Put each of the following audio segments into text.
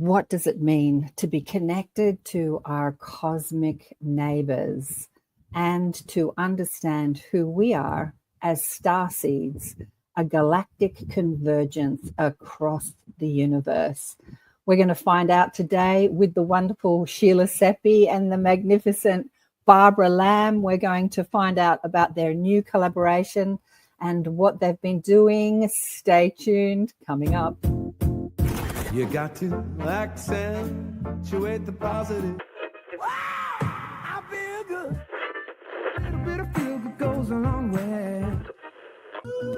What does it mean to be connected to our cosmic neighbors and to understand who we are as starseeds, a galactic convergence across the universe? We're going to find out today with the wonderful Sheila Seppi and the magnificent Barbara Lamb. We're going to find out about their new collaboration and what they've been doing. Stay tuned. Coming up. You got to accentuate the positive. Wow, I feel good. A little bit of feel good goes a long way.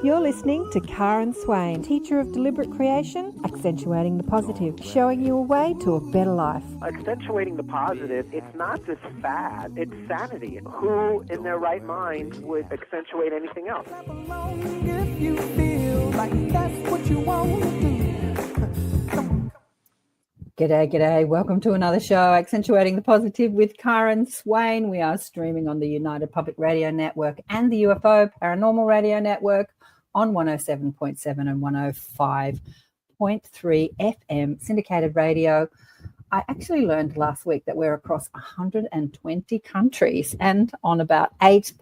You're listening to Karen Swain, teacher of deliberate creation, accentuating the positive, showing you a way to a better life. Accentuating the positive, it's not just fad, it's sanity. Who in their right mind would accentuate anything else? If you feel like that's what you want to do. G'day. Welcome to another show, Accentuating the Positive with Karen Swain. We are streaming on the United Public Radio Network and the UFO Paranormal Radio Network on 107.7 and 105.3 FM syndicated radio. I actually learned last week that we're across 120 countries and on about 8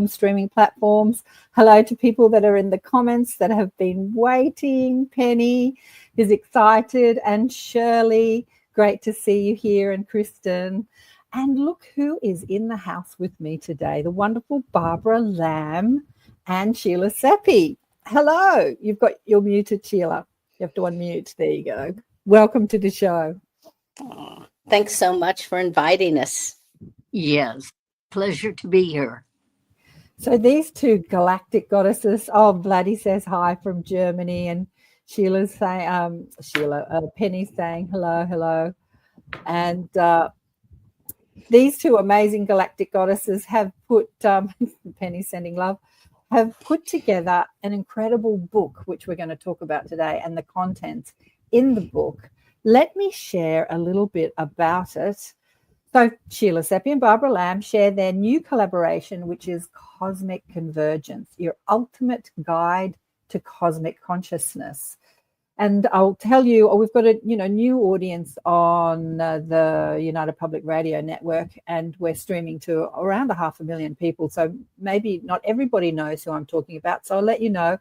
streaming platforms. Hello to people that are in the comments that have been waiting. Penny is excited, and Shirley, great to see you here, and Kristen. And look who is in the house with me today, the wonderful Barbara Lamb and Sheila Seppi. Hello. You're muted, Sheila. You have to unmute. There you go. Welcome to the show. Oh, thanks so much for inviting us. Yes, pleasure to be here. So these two galactic goddesses, Vladdy says hi from Germany, and Sheila's saying, Penny's saying hello. And these two amazing galactic goddesses have put, Penny's sending love, have put together an incredible book, which we're going to talk about today, and the contents in the book. Let me share a little bit about it. So Sheila Seppi and Barbara Lamb share their new collaboration, which is Cosmic Convergence, your ultimate guide to cosmic consciousness. And I'll tell you, we've got a new audience on the United Public Radio Network, and we're streaming to around 500,000 people. So maybe not everybody knows who I'm talking about. So I'll let you know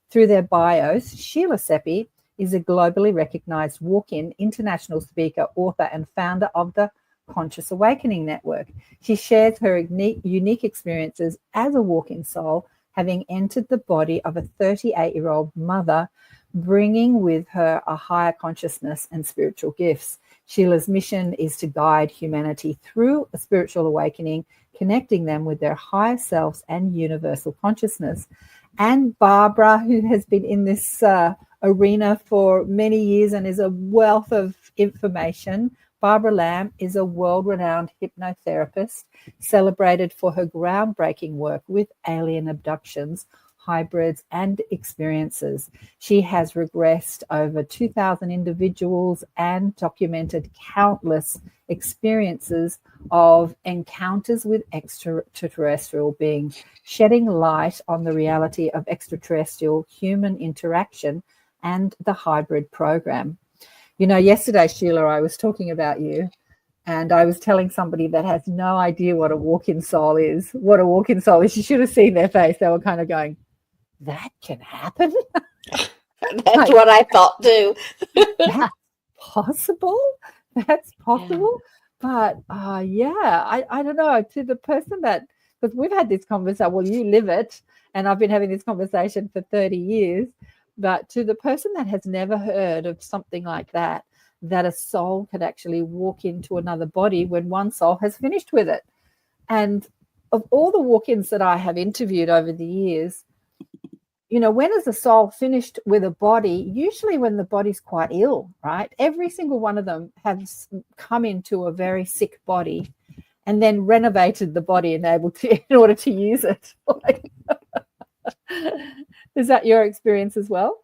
through their bios. Sheila Seppi is a globally recognized walk-in international speaker, author, and founder of the Conscious Awakening Network. She shares her unique experiences as a walk-in soul, having entered the body of a 38-year-old mother, bringing with her a higher consciousness and spiritual gifts. Sheila's mission is to guide humanity through a spiritual awakening, connecting them with their higher selves and universal consciousness. And Barbara, who has been in this arena for many years and is a wealth of information. Barbara Lamb is a world-renowned hypnotherapist, celebrated for her groundbreaking work with alien abductions, hybrids, and experiences. She has regressed over 2,000 individuals and documented countless experiences of encounters with extraterrestrial beings, shedding light on the reality of extraterrestrial human interaction and the hybrid program. Yesterday, Sheila, I was talking about you, and I was telling somebody that has no idea what a walk-in soul is. You should have seen their face. They were kind of going, that can happen? That's what I thought too. That's possible? But I don't know, to the person that, because we've had this conversation, well, you live it, and I've been having this conversation for 30 years, but to the person that has never heard of something like that a soul could actually walk into another body when one soul has finished with it. And of all the walk-ins that I have interviewed over the years, when is a soul finished with a body? Usually when the body's quite ill, right? Every single one of them has come into a very sick body and then renovated the body in order to use it. Is that your experience as well?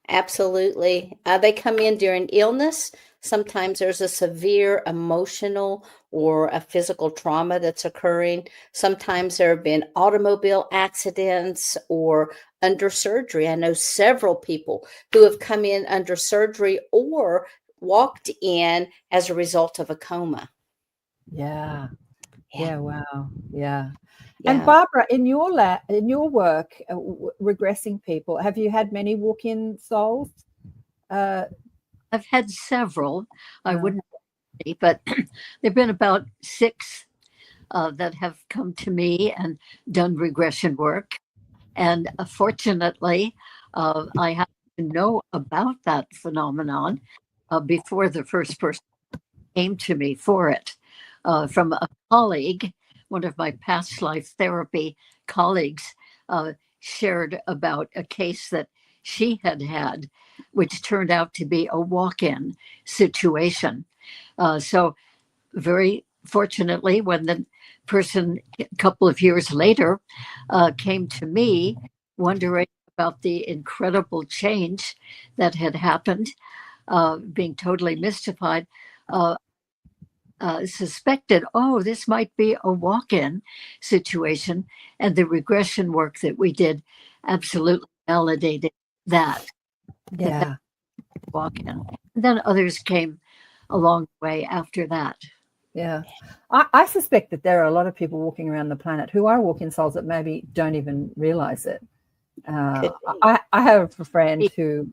Absolutely. They come in during illness. Sometimes there's a severe emotional or a physical trauma that's occurring. Sometimes there have been automobile accidents or under surgery. I know several people who have come in under surgery or walked in as a result of a coma. Yeah. Yeah. Yeah. Wow. Yeah. Yeah. And Barbara, in your work, regressing people, have you had many walk-in souls? I've had several. I Uh, wouldn't say, but there've been about 6 that have come to me and done regression work. And fortunately, I have to know about that phenomenon before the first person came to me for it. From a colleague, one of my past life therapy colleagues, shared about a case that she had had, which turned out to be a walk-in situation. So very fortunately, when the person a couple of years later came to me wondering about the incredible change that had happened, being totally mystified, uh, suspected, oh, this might be a walk-in situation. And the regression work that we did absolutely validated that yeah. walk-in. And then others came along the way after that. Yeah. I suspect that there are a lot of people walking around the planet who are walk-in souls that maybe don't even realize it. I have a friend who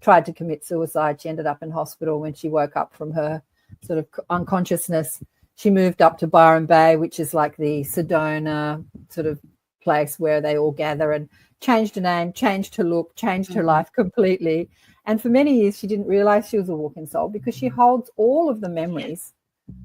tried to commit suicide. She ended up in hospital. When she woke up from her sort of unconsciousness, she moved up to Byron Bay, which is like the Sedona sort of place where they all gather, and changed her name, changed her look, changed her life completely. And for many years, she didn't realize she was a walk-in soul because she holds all of the memories,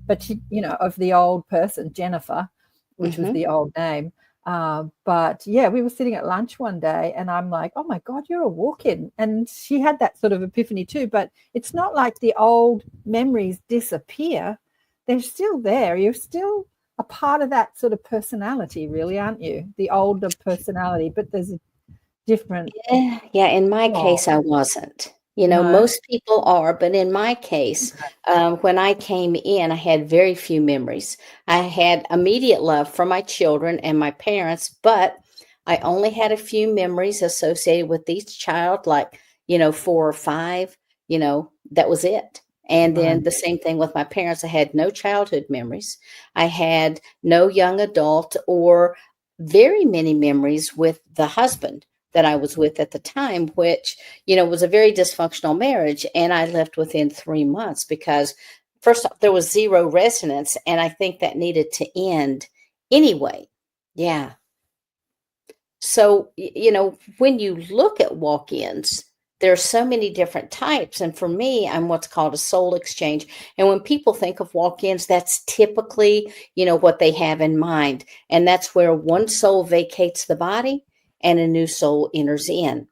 but she, of the old person, Jennifer, which was the old name. But yeah, we were sitting at lunch one day and I'm like, oh my God, you're a walk-in. And she had that sort of epiphany too, but it's not like the old memories disappear. They're still there. You're still a part of that sort of personality, really, aren't you? The older personality, but there's a different. Yeah. In my case, I wasn't. No. Most people are, but in my case, when I came in, I had very few memories. I had immediate love for my children and my parents, but I only had a few memories associated with each child, like, 4 or 5, that was it. And then the same thing with my parents. I had no childhood memories. I had no young adult or very many memories with the husband that I was with at the time, which, was a very dysfunctional marriage. And I left within 3 months because first off, there was zero resonance. And I think that needed to end anyway. Yeah. So, when you look at walk-ins, there are so many different types. And for me, I'm what's called a soul exchange. And when people think of walk-ins, that's typically, what they have in mind. And that's where one soul vacates the body and a new soul enters in.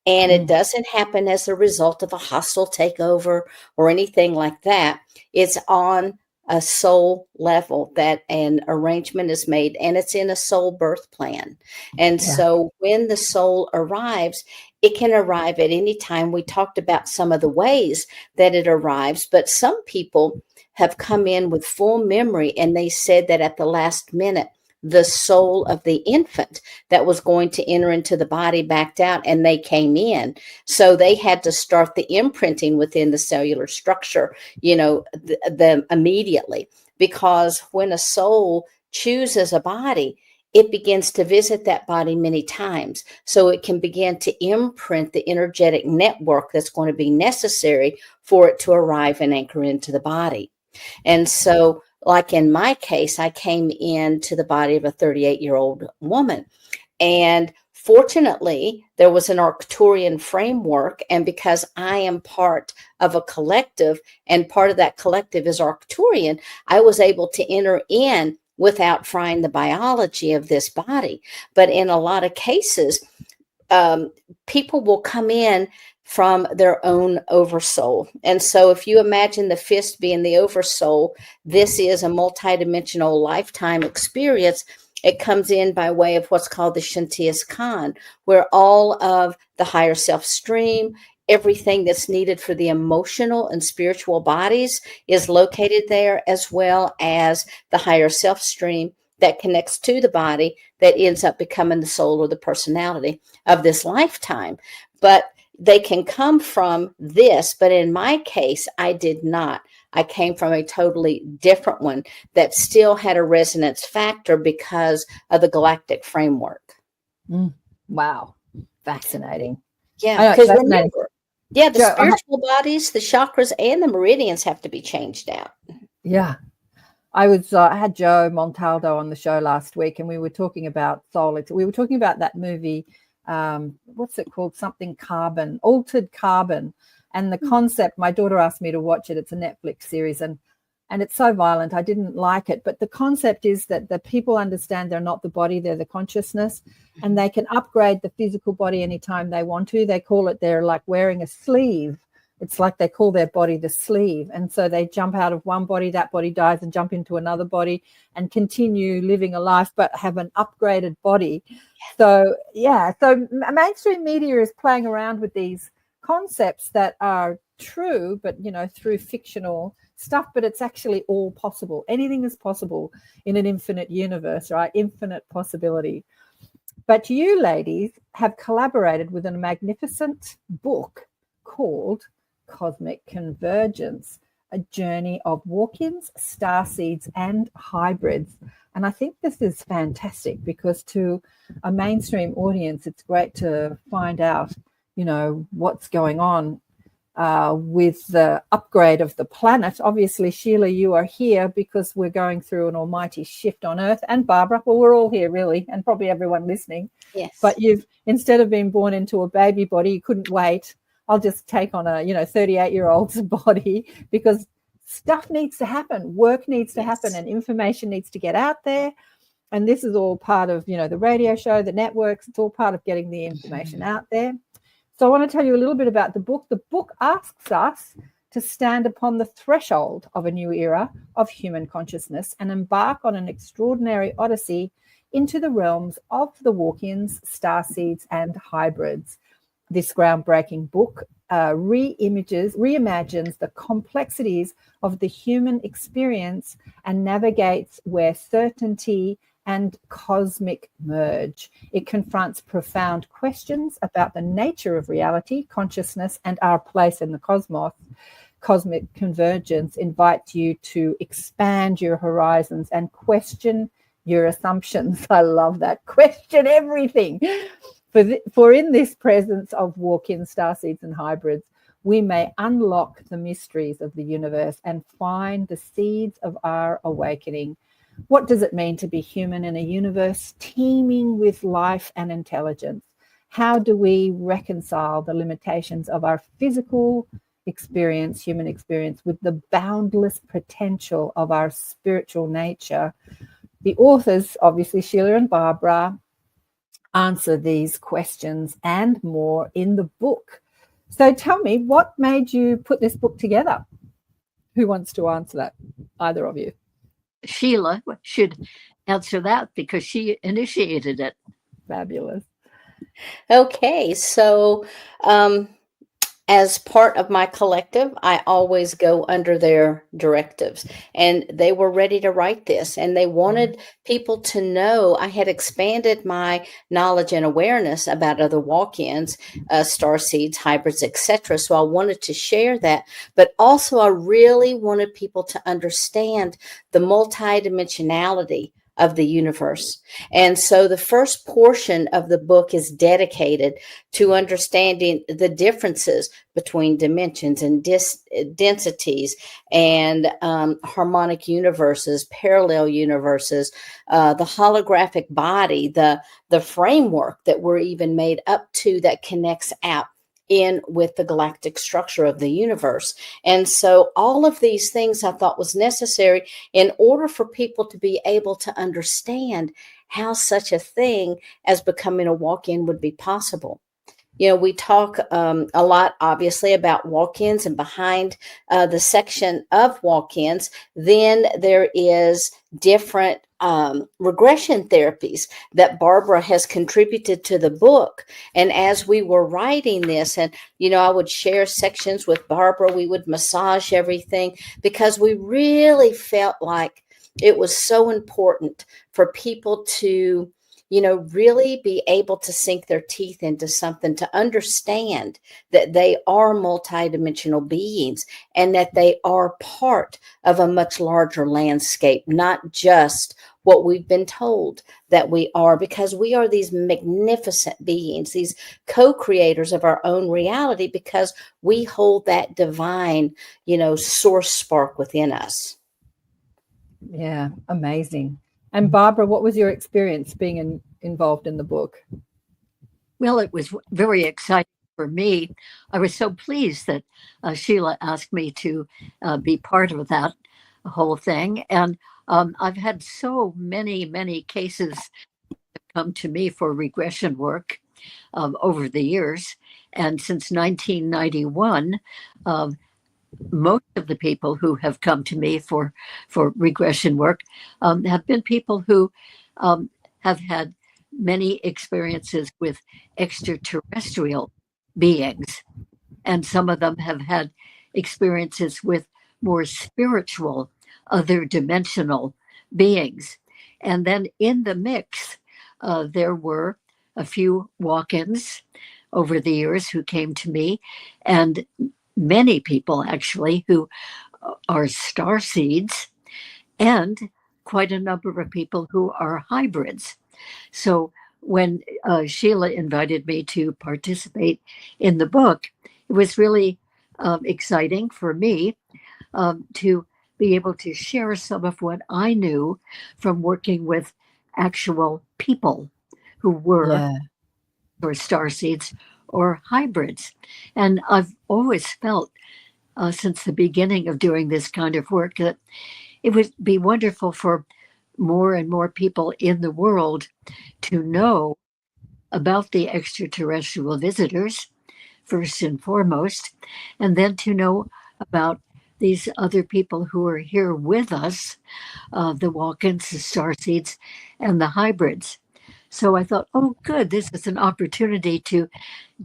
And it doesn't happen as a result of a hostile takeover or anything like that. It's on a soul level that an arrangement is made, and it's in a soul birth plan. And so when the soul arrives, it can arrive at any time. We talked about some of the ways that it arrives, but some people have come in with full memory, and they said that at the last minute, the soul of the infant that was going to enter into the body backed out, and they came in. So they had to start the imprinting within the cellular structure, immediately, because when a soul chooses a body, it begins to visit that body many times. So it can begin to imprint the energetic network that's going to be necessary for it to arrive and anchor into the body. And so, like in my case, I came into the body of a 38-year-old woman. And fortunately, there was an Arcturian framework. And because I am part of a collective, and part of that collective is Arcturian, I was able to enter in without frying the biology of this body. But in a lot of cases, people will come in from their own oversoul. And so if you imagine the fist being the oversoul, this is a multidimensional lifetime experience. It comes in by way of what's called the Shantias Khan, where all of the higher self stream, everything that's needed for the emotional and spiritual bodies is located there, as well as the higher self stream that connects to the body that ends up becoming the soul or the personality of this lifetime. But they can come from this, but in my case, I did not. I came from a totally different one that still had a resonance factor because of the galactic framework. Wow. Fascinating. Yeah, I know, because fascinating. remember, yeah, the Joe, spiritual bodies, the chakras, and the meridians have to be changed out. yeah. I had Joe Montaldo on the show last week, and we were talking about soul. We were talking about that movie. What's it called? Something Carbon, Altered Carbon. And the concept, my daughter asked me to watch it. It's a Netflix series, and it's so violent. I didn't like it. But the concept is that the people understand they're not the body, they're the consciousness, and they can upgrade the physical body anytime they want to. They call it, they're like wearing a sleeve. It's like they call their body the sleeve. And so they jump out of one body, that body dies, and jump into another body and continue living a life, but have an upgraded body. So, yeah, so mainstream media is playing around with these concepts that are true, but, you know, through fictional stuff, but it's actually all possible. Anything is possible in an infinite universe, right? Infinite possibility. But you ladies have collaborated with a magnificent book called Cosmic Convergence, a journey of walk-ins, starseeds, and hybrids. And I think this is fantastic because to a mainstream audience, it's great to find out, you know, what's going on with the upgrade of the planet. Obviously, Sheila, you are here because we're going through an almighty shift on Earth, and Barbara, well, we're all here really, and probably everyone listening. Yes. But you've, instead of being born into a baby body, you couldn't wait. I'll just take on a, 38-year-old's body because stuff needs to happen, work needs to happen, and information needs to get out there. And this is all part of, the radio show, the networks. It's all part of getting the information out there. So I want to tell you a little bit about the book. The book asks us to stand upon the threshold of a new era of human consciousness and embark on an extraordinary odyssey into the realms of the walk-ins, starseeds, and hybrids. This groundbreaking book reimagines the complexities of the human experience and navigates where certainty and cosmic merge. It confronts profound questions about the nature of reality, consciousness, and our place in the cosmos. Cosmic Convergence invites you to expand your horizons and question your assumptions. I love that. Question everything. For in this presence of walk-in, starseeds, and hybrids, we may unlock the mysteries of the universe and find the seeds of our awakening. What does it mean to be human in a universe teeming with life and intelligence? How do we reconcile the limitations of our physical experience, human experience, with the boundless potential of our spiritual nature? The authors, obviously Sheila and Barbara, answer these questions and more in the book. So tell me, what made you put this book together? Who wants to answer that? Either of you. Sheila should answer that because she initiated it. Fabulous. Okay, so as part of my collective, I always go under their directives, and they were ready to write this, and they wanted people to know I had expanded my knowledge and awareness about other walk-ins, starseeds, hybrids, etc. So I wanted to share that, but also I really wanted people to understand the multidimensionality of the universe. And so the first portion of the book is dedicated to understanding the differences between dimensions and densities and harmonic universes, parallel universes, the holographic body, the framework that we're even made up to that connects out in with the galactic structure of the universe. And so all of these things I thought was necessary in order for people to be able to understand how such a thing as becoming a walk-in would be possible. We talk a lot, obviously, about walk-ins, and behind the section of walk-ins, then there is different regression therapies that Barbara has contributed to the book. And as we were writing this, and, I would share sections with Barbara, we would massage everything because we really felt like it was so important for people to really be able to sink their teeth into something, to understand that they are multidimensional beings and that they are part of a much larger landscape, not just what we've been told that we are, because we are these magnificent beings, these co-creators of our own reality, because we hold that divine, source spark within us. Yeah, amazing. And Barbara, what was your experience being involved in the book? Well, it was very exciting for me. I was so pleased that Sheila asked me to be part of that whole thing. And I've had so many cases come to me for regression work over the years. And since 1991, most of the people who have come to me for regression work have been people who have had many experiences with extraterrestrial beings. And some of them have had experiences with more spiritual, other dimensional beings. And then in the mix, there were a few walk-ins over the years who came to me, and many people actually who are starseeds, and quite a number of people who are hybrids. So when Sheila invited me to participate in the book, it was really exciting for me to be able to share some of what I knew from working with actual people who were or starseeds or hybrids. And I've always felt since the beginning of doing this kind of work that it would be wonderful for more and more people in the world to know about the extraterrestrial visitors, first and foremost, and then to know about these other people who are here with us, the walk-ins, the starseeds, and the hybrids. So I thought, oh, good, this is an opportunity to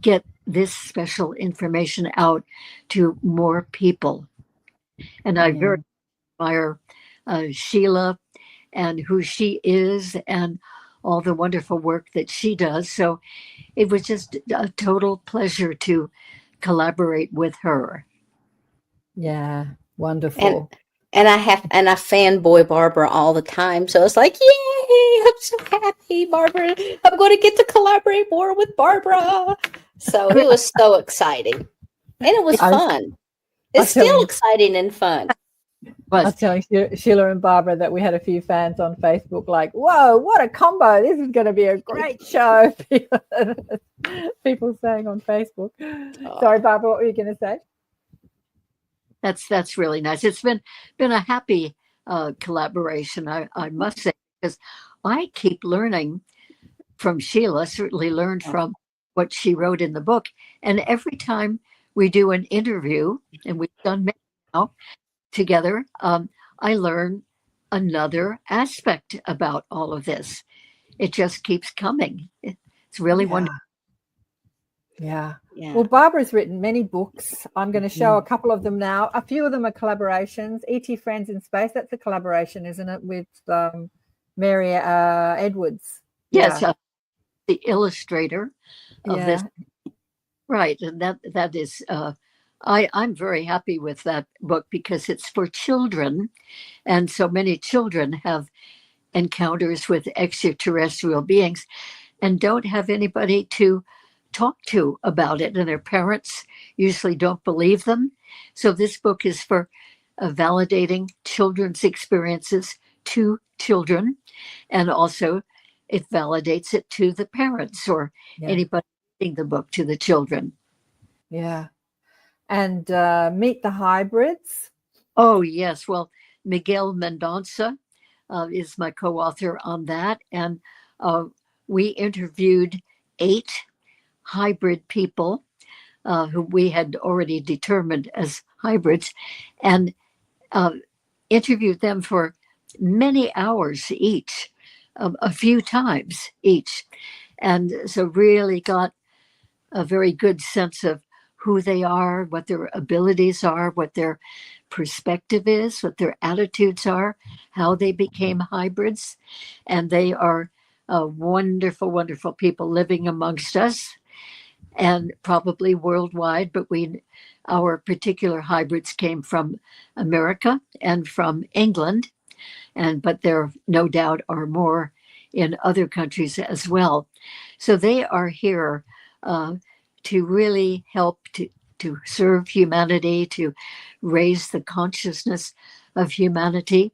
get this special information out to more people. And I very admire Sheila and who she is and all the wonderful work that she does. So it was just a total pleasure to collaborate with her. Yeah, wonderful. And I fanboy Barbara all the time. So it's like, yay, I'm so happy, Barbara. I'm going to get to collaborate more with Barbara. So it was so exciting. And it was fun. It's still exciting and fun. I was telling Sheila and Barbara that we had a few fans on Facebook like, whoa, what a combo. This is going to be a great show. People saying on Facebook. Sorry, Barbara, what were you going to say? That's really nice. It's been a happy collaboration, I must say, because I keep learning from Sheila, certainly learned from what she wrote in the book. And every time we do an interview, and we've done many now together, I learn another aspect about all of this. It just keeps coming. It's really wonderful. Yeah. Well, Barbara's written many books. I'm going to show a couple of them now. A few of them are collaborations. E.T. Friends in Space, that's a collaboration, isn't it, with Mary Edwards? Yes, the illustrator of this. Right, and that is, I'm very happy with that book because it's for children, and so many children have encounters with extraterrestrial beings and don't have anybody to talk to about it, and their parents usually don't believe them. So this book is for validating children's experiences to children, and also it validates it to the parents or anybody reading the book to the children. Yeah. And Meet the Hybrids. Oh, yes. Well, Miguel Mendonça is my co-author on that. And we interviewed 8 hybrid people who we had already determined as hybrids, and interviewed them for many hours each, a few times each. And so really got a very good sense of who they are, what their abilities are, what their perspective is, what their attitudes are, how they became hybrids. And they are wonderful, wonderful people living amongst us, and probably worldwide, but our particular hybrids came from America and from England, but there no doubt are more in other countries as well. So they are here to really help to serve humanity, to raise the consciousness of humanity.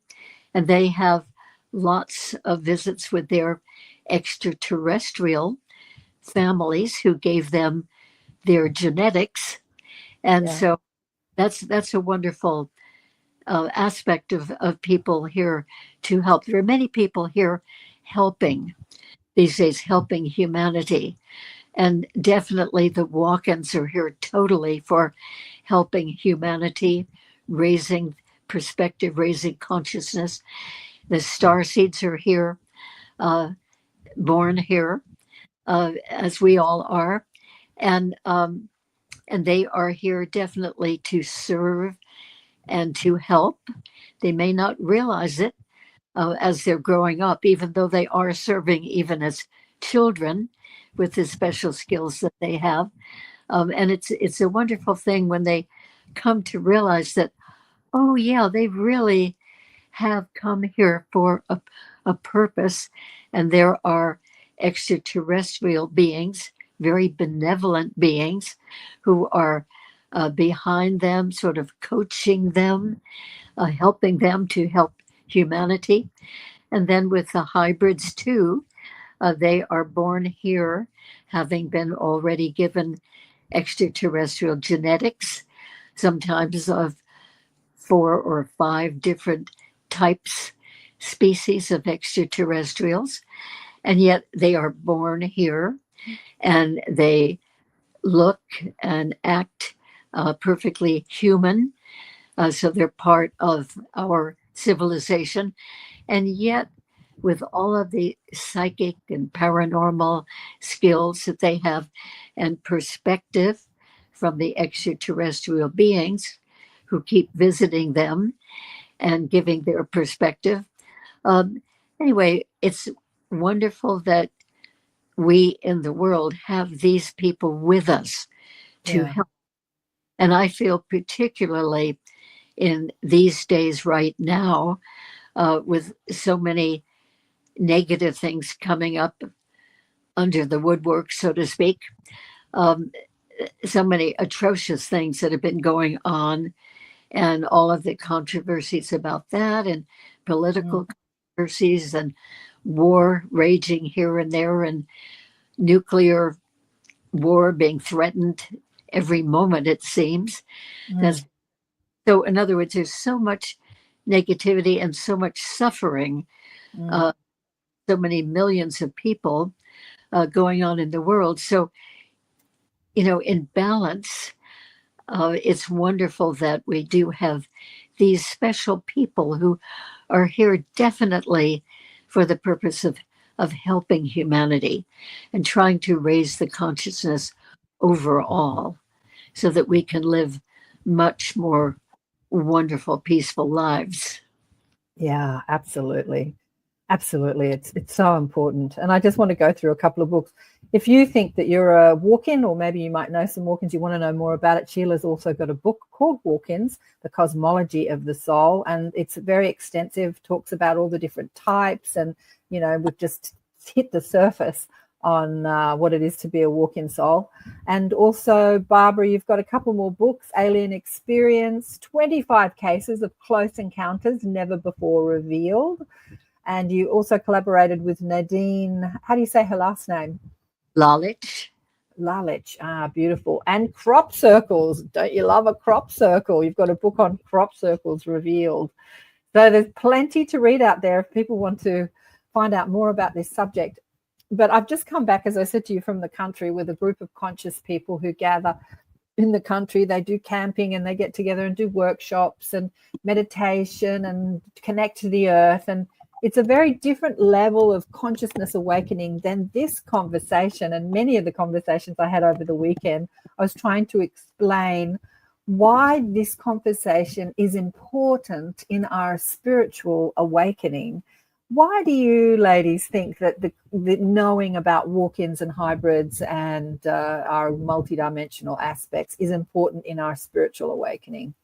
And they have lots of visits with their extraterrestrial families who gave them their genetics. And so that's a wonderful aspect of people here to help. There are many people here helping these days, helping humanity. And definitely the walk-ins are here totally for helping humanity, raising perspective, raising consciousness. The starseeds are here, born here, as we all are. And they are here definitely to serve and to help. They may not realize it as they're growing up, even though they are serving even as children with the special skills that they have. And it's a wonderful thing when they come to realize that, oh yeah, they really have come here for a purpose. And there are extraterrestrial beings, very benevolent beings, who are behind them, sort of coaching them, helping them to help humanity. And then with the hybrids too, they are born here, having been already given extraterrestrial genetics, sometimes of 4 or 5 different types, species of extraterrestrials. And yet they are born here, and they look and act perfectly human. So they're part of our civilization. And yet, with all of the psychic and paranormal skills that they have and perspective from the extraterrestrial beings who keep visiting them and giving their perspective. Anyway, it's wonderful that we in the world have these people with us to help. And I feel particularly in these days right now, with so many negative things coming up under the woodwork, so to speak, so many atrocious things that have been going on, and all of the controversies about that, and political controversies, and war raging here and there, and nuclear war being threatened every moment, it seems. So in other words, there's so much negativity and so much suffering, so many millions of people going on in the world. So, in balance, it's wonderful that we do have these special people who are here definitely for the purpose of helping humanity and trying to raise the consciousness overall so that we can live much more wonderful, peaceful lives. Yeah, absolutely. Absolutely. It's so important. And I just want to go through a couple of books. If you think that you're a walk-in, or maybe you might know some walk-ins, you want to know more about it, Sheila's also got a book called Walk-ins, The Cosmology of the Soul. And it's very extensive, talks about all the different types. And, we've just hit the surface on what it is to be a walk-in soul. And also, Barbara, you've got a couple more books, Alien Experience, 25 Cases of Close Encounters Never Before Revealed. And you also collaborated with Nadine. How do you say her last name? Lalich. Beautiful. And crop circles. Don't you love a crop circle? You've got a book on crop circles revealed. So there's plenty to read out there if people want to find out more about this subject. But I've just come back, as I said to you, from the country with a group of conscious people who gather in the country. They do camping and they get together and do workshops and meditation and connect to the earth. And it's a very different level of consciousness awakening than this conversation. And many of the conversations I had over the weekend, I was trying to explain why this conversation is important in our spiritual awakening, Why do you ladies think that the knowing about walk-ins and hybrids and our multidimensional aspects is important in our spiritual awakening?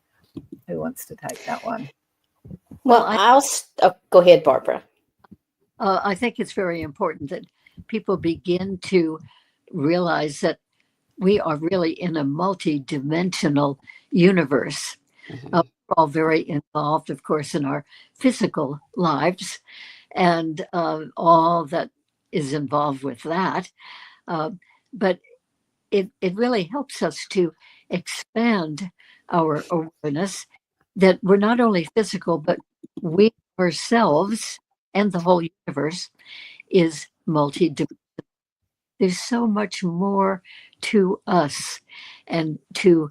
Who wants to take that one? Well, go ahead, Barbara. I think it's very important that people begin to realize that we are really in a multi-dimensional universe. We're all very involved, of course, in our physical lives and all that is involved with that. But it really helps us to expand our awareness that we're not only physical, but we ourselves and the whole universe is multi-dimensional. There's so much more to us and to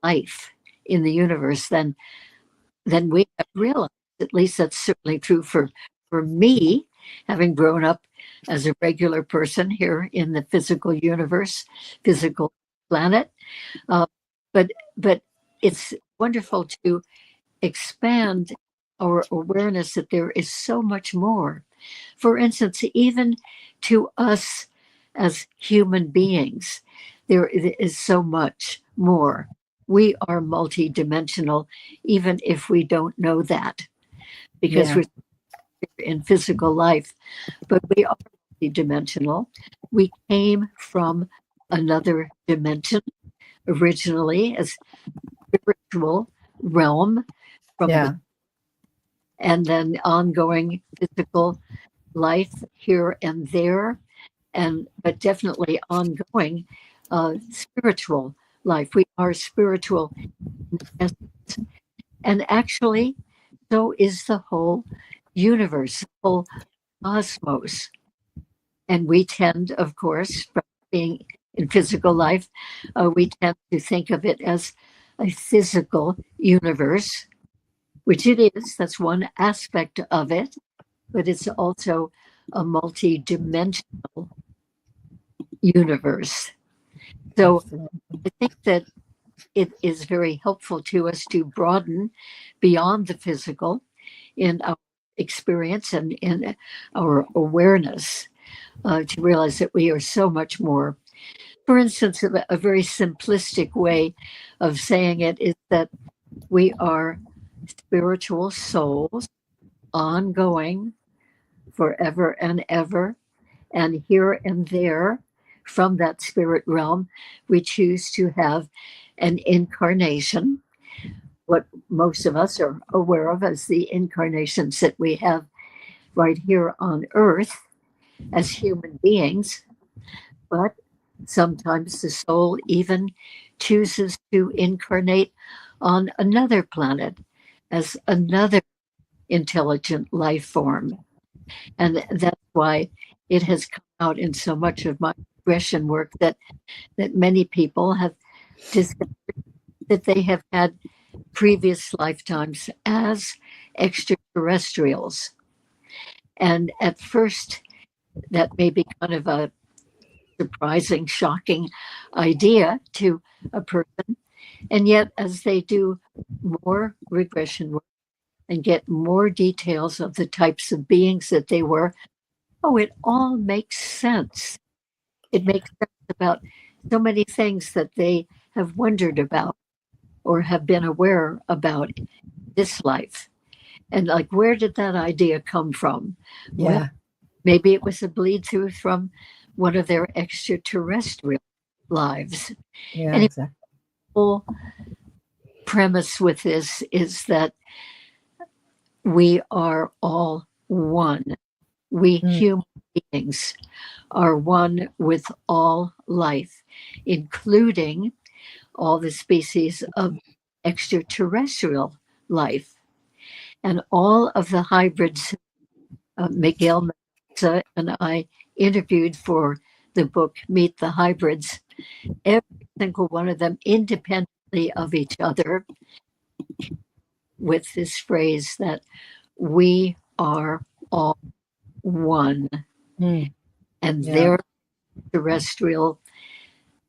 life in the universe than we have realized. At least that's certainly true for me, having grown up as a regular person here in the physical universe, physical planet. But it's wonderful to expand our awareness that there is so much more. For instance, even to us as human beings, there is so much more. We are multidimensional, even if we don't know that, because we're in physical life, but we are multidimensional. We came from another dimension originally as spiritual realm and then ongoing physical life here and there, but definitely ongoing spiritual life. We are spiritual, and actually, so is the whole universe, the whole cosmos. And we tend, of course, from being in physical life, we tend to think of it as a physical universe, which it is. That's one aspect of it, but it's also a multi-dimensional universe. So I think that it is very helpful to us to broaden beyond the physical in our experience and in our awareness, to realize that we are so much more. For instance, a very simplistic way of saying it is that we are spiritual souls, ongoing, forever and ever, and here and there from that spirit realm, we choose to have an incarnation, what most of us are aware of as the incarnations that we have right here on Earth as human beings. But sometimes the soul even chooses to incarnate on another planet as another intelligent life form. And that's why it has come out in so much of my regression work that many people have discovered that they have had previous lifetimes as extraterrestrials. And at first, that may be kind of a surprising, shocking idea to a person. And yet, as they do more regression work and get more details of the types of beings that they were, it all makes sense. It makes sense about so many things that they have wondered about or have been aware about this life. And like, where did that idea come from? Well, maybe it was a bleed through from one of their extraterrestrial lives. And exactly. The whole premise with this is that we are all one. We human beings are one with all life, including all the species of extraterrestrial life. And all of the hybrids, Miguel Mendoza and I interviewed for the book Meet the Hybrids, every single one of them independently of each other, with this phrase that we are all one. And they're terrestrial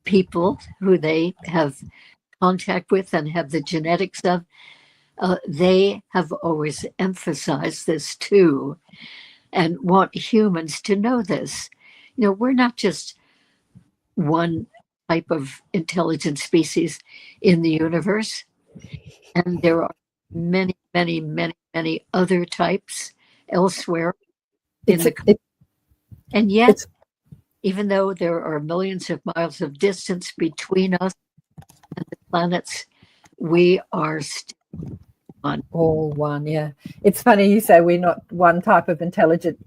people who they have contact with and have the genetics of, they have always emphasized this too. and want humans to know this. We're not just one type of intelligent species in the universe, and there are many, many, many, many other types elsewhere in It's the. it, And yet, it's even though there are millions of miles of distance between us and the planets, we are still one. all one. Yeah, it's funny you say we're not one type of intelligent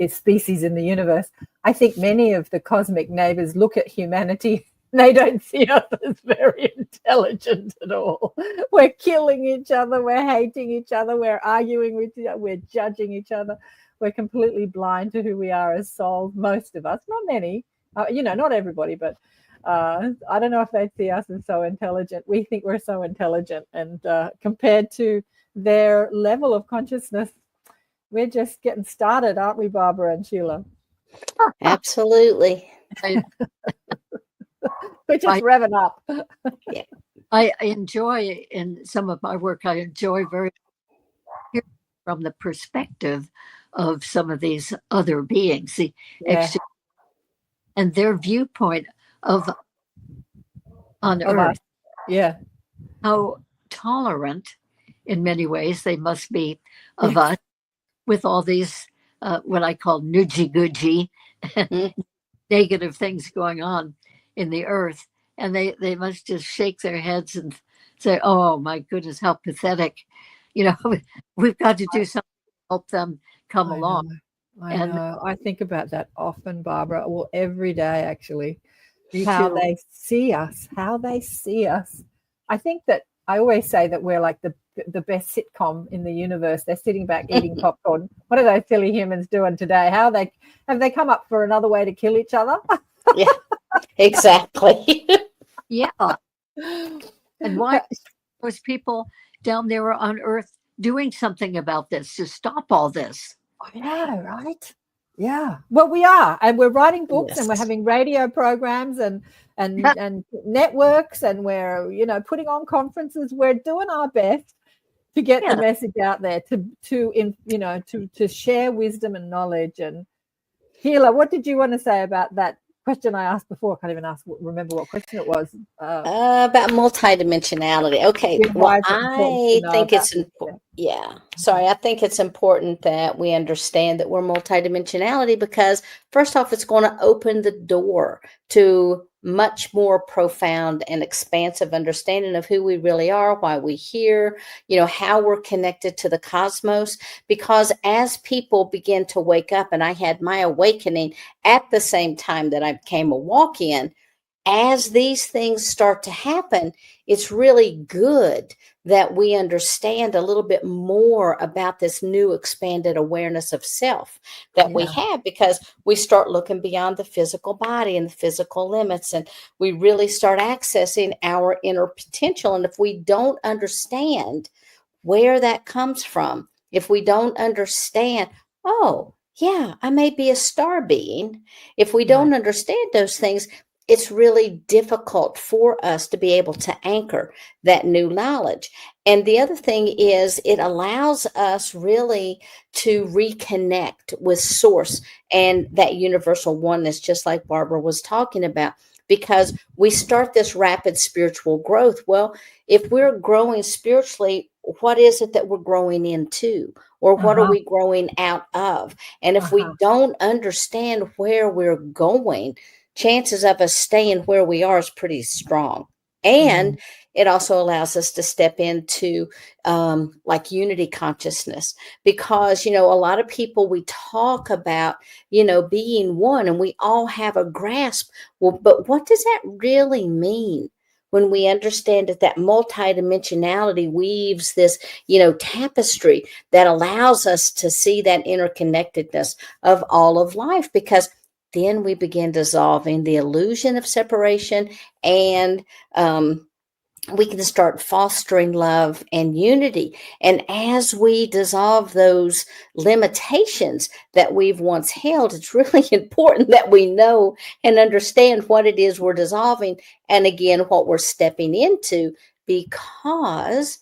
species in the universe. I think many of the cosmic neighbors look at humanity. They don't see us as very intelligent at all. We're killing each other. We're hating each other. We're arguing with each other. We're judging each other. We're completely blind to who we are as souls. Most of us, not many, not everybody, but I don't know if they see us as so intelligent. We think we're so intelligent, and compared to their level of consciousness, we're just getting started, aren't we, Barbara and Sheila? Absolutely. We're just revving up. Yeah. I enjoy, in some of my work, I enjoy very from the perspective of some of these other beings, and their viewpoint on Earth. Yeah. How tolerant, in many ways, they must be of us, with all these what I call nudgy-gudgy negative things going on in the earth. And they must just shake their heads and say, oh, my goodness, how pathetic. We've got to do something to help them come along. I know. I think about that often, Barbara. Well, every day, actually. Me how too. they see us. I think that I always say that we're like the best sitcom in the universe. They're sitting back eating popcorn. What are those silly humans doing today? Have they come up for another way to kill each other? Yeah, exactly. Yeah. And why those people down there on Earth doing something about this to stop all this? I know, right? Yeah. Well, we are, and we're writing books, and we're Yes. having radio programs and networks, and we're putting on conferences. We're doing our best to get the message out there, to share wisdom and knowledge. And Sheila, what did you want to say about that question I asked before? I can't even remember what question it was. About multidimensionality. Okay. Well, I think it's important. Yeah. Sorry. I think it's important that we understand that we're multidimensionality, because first off, it's going to open the door to much more profound and expansive understanding of who we really are, why we here, how we're connected to the cosmos. Because as people begin to wake up, and I had my awakening at the same time that I became a walk-in, as these things start to happen, it's really good that we understand a little bit more about this new expanded awareness of self that we have, because we start looking beyond the physical body and the physical limits, and we really start accessing our inner potential. And if we don't understand where that comes from, if we don't understand, oh, yeah, I may be a star being. If we don't understand those things, it's really difficult for us to be able to anchor that new knowledge. And the other thing is, it allows us really to reconnect with source and that universal oneness, just like Barbara was talking about, because we start this rapid spiritual growth. Well, if we're growing spiritually, what is it that we're growing into? Or what are we growing out of? And if we don't understand where we're going, chances of us staying where we are is pretty strong. And it also allows us to step into like unity consciousness, because, a lot of people, we talk about, being one, and we all have a grasp. Well, but what does that really mean? When we understand that multidimensionality weaves this, tapestry that allows us to see that interconnectedness of all of life, because then we begin dissolving the illusion of separation, and we can start fostering love and unity. And as we dissolve those limitations that we've once held, it's really important that we know and understand what it is we're dissolving, and again, what we're stepping into, because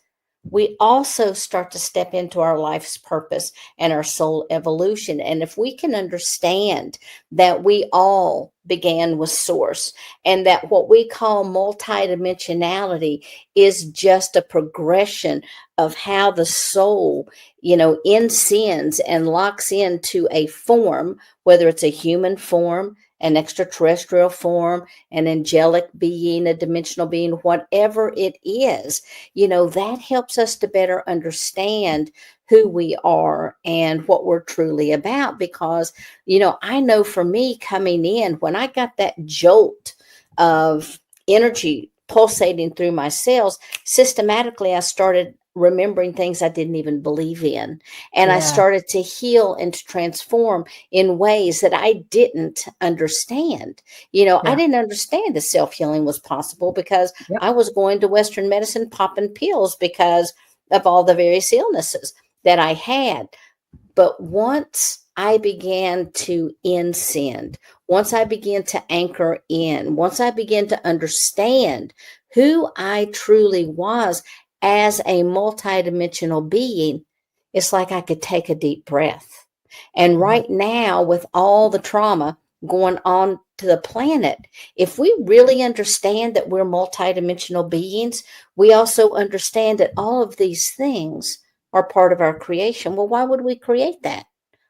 we also start to step into our life's purpose and our soul evolution. And if we can understand that we all began with source, and that what we call multidimensionality is just a progression of how the soul, inscends and locks into a form, whether it's a human form, an extraterrestrial form, an angelic being, a dimensional being, whatever it is, that helps us to better understand who we are and what we're truly about. Because, I know for me coming in, when I got that jolt of energy pulsating through my cells, systematically, I started remembering things I didn't even believe in. And I Yeah. started to heal and to transform in ways that I didn't understand. I Yeah. didn't understand that self-healing was possible because Yep. I was going to Western medicine, popping pills because of all the various illnesses that I had. But once I began to ascend, once I began to anchor in, once I began to understand who I truly was as a multidimensional being, it's like I could take a deep breath. And right now, with all the trauma going on to the planet, if we really understand that we're multidimensional beings, we also understand that all of these things are part of our creation. Well, why would we create that?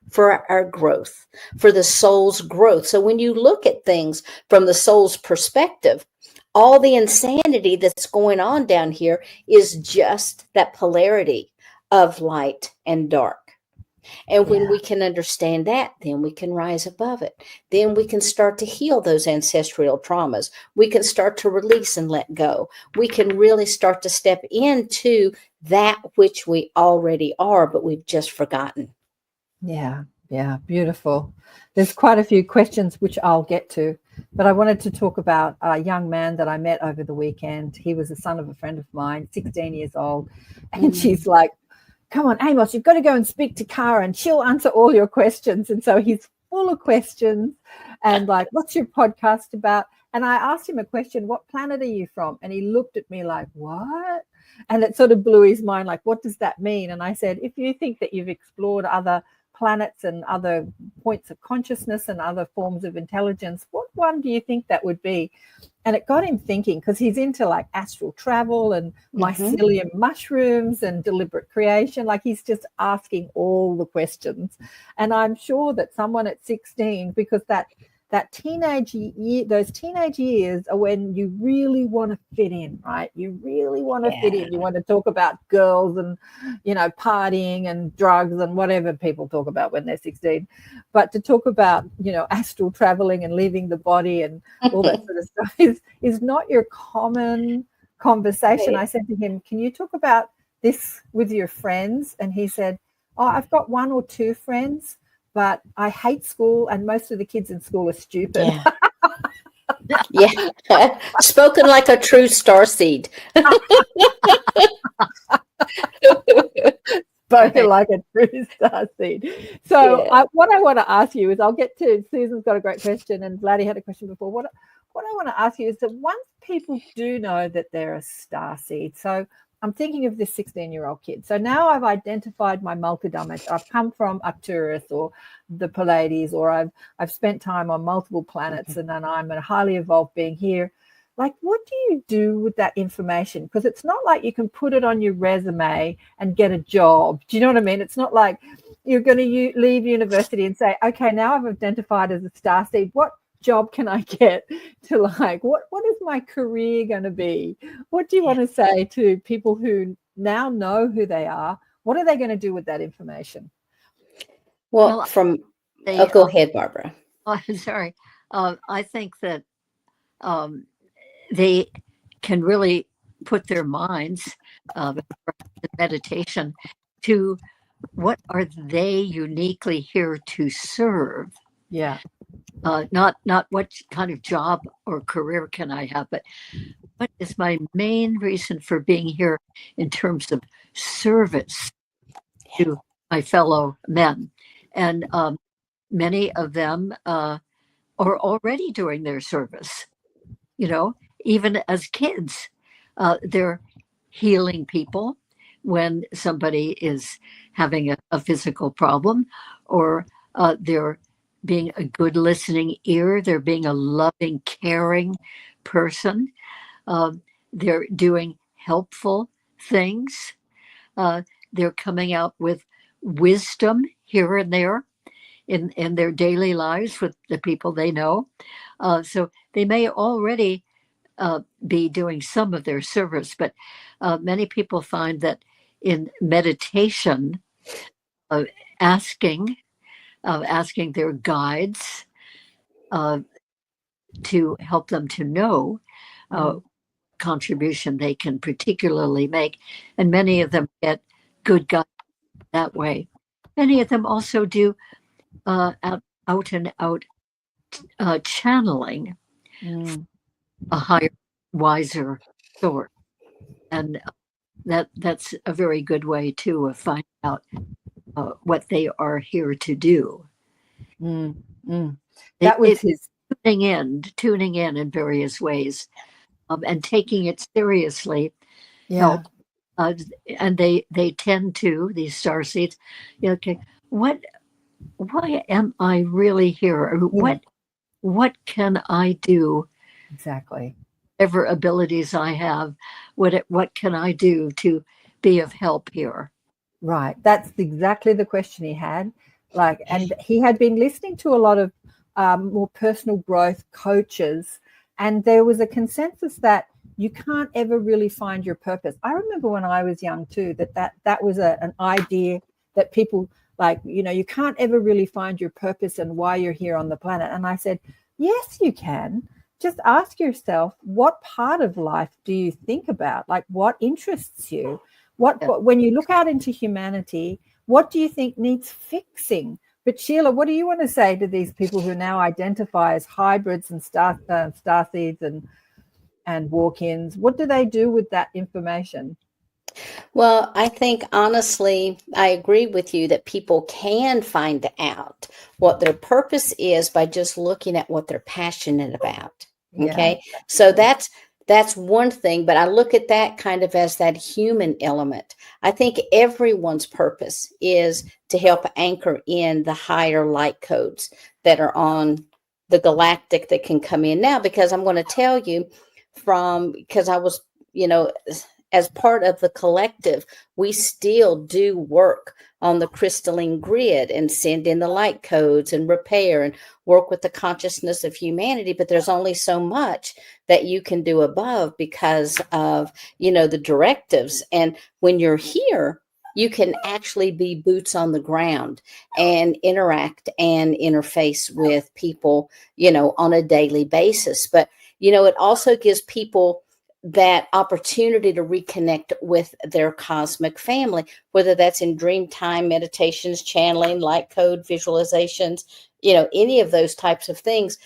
For our growth, for the soul's growth. So when you look at things from the soul's perspective, all the insanity that's going on down here is just that polarity of light and dark. And when we can understand that, then we can rise above it. Then we can start to heal those ancestral traumas. We can start to release and let go. We can really start to step into that which we already are, but we've just forgotten. Yeah, beautiful. There's quite a few questions which I'll get to, but I wanted to talk about a young man that I met over the weekend. He was the son of a friend of mine, 16 years old, and she's like, come on, Amos, you've got to go and speak to Cara and she'll answer all your questions. And so he's full of questions and like, what's your podcast about? And I asked him a question, what planet are you from? And he looked at me like, what? And it sort of blew his mind, like, what does that mean? And I said, if you think that you've explored other planets and other points of consciousness and other forms of intelligence, what one do you think that would be? And it got him thinking, because he's into like astral travel and mycelium mushrooms and deliberate creation. Like he's just asking all the questions. And I'm sure that someone at 16, because that teenage year, those teenage years are when you really want to fit in, right? You really want to fit in. You want to talk about girls and, partying and drugs and whatever people talk about when they're 16. But to talk about, astral traveling and leaving the body and all that sort of stuff is not your common conversation. I said to him, can you talk about this with your friends? And he said, oh, I've got one or two friends, but I hate school and most of the kids in school are stupid. Yeah. Spoken like a true starseed. Spoken like a true starseed. So what I want to ask you is, I'll get to, Susan's got a great question and Vladdy had a question before. What I want to ask you is that once people do know that they're a starseed, so I'm thinking of this 16-year-old kid. So now I've identified my multidimension. I've come from Arcturus or the Pleiades, or I've spent time on multiple planets, and then I'm a highly evolved being here. Like, what do you do with that information? Because it's not like you can put it on your resume and get a job. Do you know what I mean? It's not like you're going to leave university and say, okay, now I've identified as a starseed. What job can I get to, like, what is my career going to be? What do you want to say to people who now know who they are? What are they going to do with that information? Well, go ahead, Barbara. Sorry. I think that they can really put their minds in meditation to what are they uniquely here to serve. Yeah. Not what kind of job or career can I have, but what is my main reason for being here in terms of service to my fellow men. And many of them are already doing their service, even as kids. They're healing people. when somebody is having a physical problem, or they're being a good listening ear, they're being a loving, caring person, uh, they're doing helpful things, uh, they're coming out with wisdom here and there in their daily lives with the people they know. So they may already be doing some of their service, but many people find that in meditation, uh, asking asking their guides uh, to help them to know contribution they can particularly make, and many of them get good guidance that way. Many of them also do out and out channeling a higher, wiser source, and that's a very good way too of finding out what they are here to do. That was his tuning in various ways, and taking it seriously. Help, and they tend to, these starseeds. Okay, why am I really here? Or what can I do? Exactly. Whatever abilities I have, what can I do to be of help here? Right. That's exactly the question he had. And he had been listening to a lot of more personal growth coaches, and there was a consensus that you can't ever really find your purpose. I remember when I was young too, that was an idea that people you can't ever really find your purpose and why you're here on the planet. And I said, yes, you can. Just ask yourself, what part of life do you think about? Like, what interests you? When you look out into humanity, what do you think needs fixing? But Sheila, what do you want to say to these people who now identify as hybrids and starseeds and walk-ins? What do they do with that information? Well, I think honestly, I agree with you that people can find out what their purpose is by just looking at what they're passionate about. Okay. Yeah. So that's one thing, but I look at that kind of as that human element. I think everyone's purpose is to help anchor in the higher light codes that are on the galactic that can come in now, because I'm going to tell you because I was, as part of the collective, we still do work on the crystalline grid and send in the light codes and repair and work with the consciousness of humanity. But there's only so much that you can do above because of, the directives. And when you're here, you can actually be boots on the ground and interact and interface with people, on a daily basis. But, it also gives people that opportunity to reconnect with their cosmic family, whether that's in dream time, meditations, channeling, light code, visualizations, any of those types of things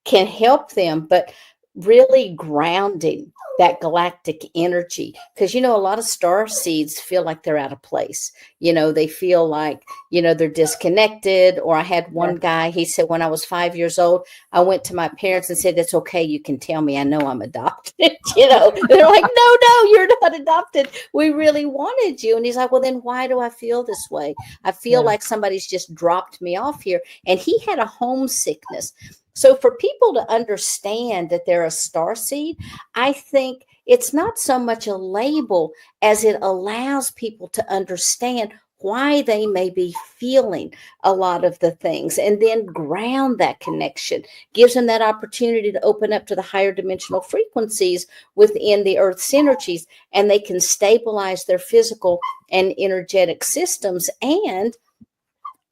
can help them, but really grounding that galactic energy. Because, a lot of star seeds feel like they're out of place. They feel like, they're disconnected. Or I had one guy, he said, when I was 5 years old, I went to my parents and said, "It's okay. You can tell me. I know I'm adopted." They're like, no, you're not adopted. We really wanted you. And he's like, well, then why do I feel this way? I feel like somebody's just dropped me off here. And he had a homesickness. So for people to understand that they're a starseed, I think it's not so much a label as it allows people to understand why they may be feeling a lot of the things, and then ground that connection, gives them that opportunity to open up to the higher dimensional frequencies within the Earth's energies, and they can stabilize their physical and energetic systems. And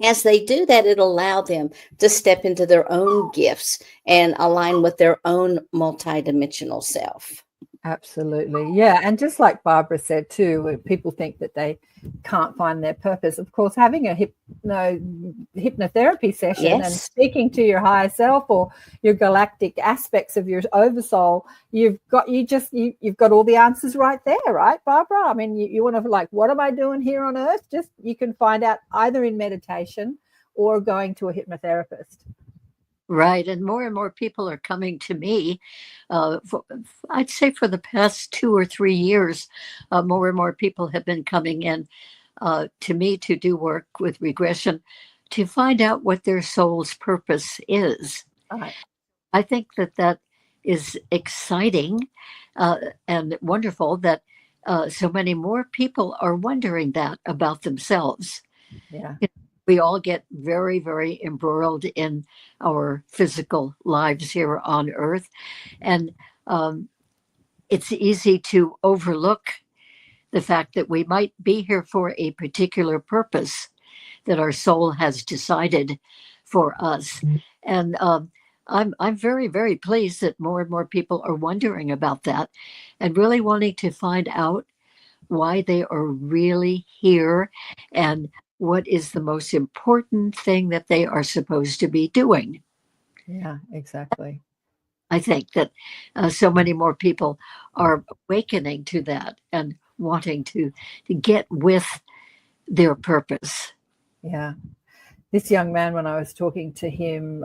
as they do that, it'll allow them to step into their own gifts and align with their own multidimensional self. Absolutely. Yeah. And just like Barbara said too, people think that they can't find their purpose. Of course, having a hypnotherapy session and speaking to your higher self or your galactic aspects of your oversoul, you've got all the answers right there, right, Barbara? I mean, you want to what am I doing here on Earth? Just you can find out either in meditation or going to a hypnotherapist. Right. And more people are coming to me. I'd say for the past 2 or 3 years, more and more people have been coming in to me to do work with regression to find out what their soul's purpose is. Right. I think that is exciting and wonderful that so many more people are wondering that about themselves. Yeah. We all get very, very embroiled in our physical lives here on Earth. And it's easy to overlook the fact that we might be here for a particular purpose that our soul has decided for us. And I'm very, very pleased that more and more people are wondering about that and really wanting to find out why they are really here and what is the most important thing that they are supposed to be doing. Yeah, exactly. I think that so many more people are awakening to that and wanting to get with their purpose. Yeah. This young man, when I was talking to him,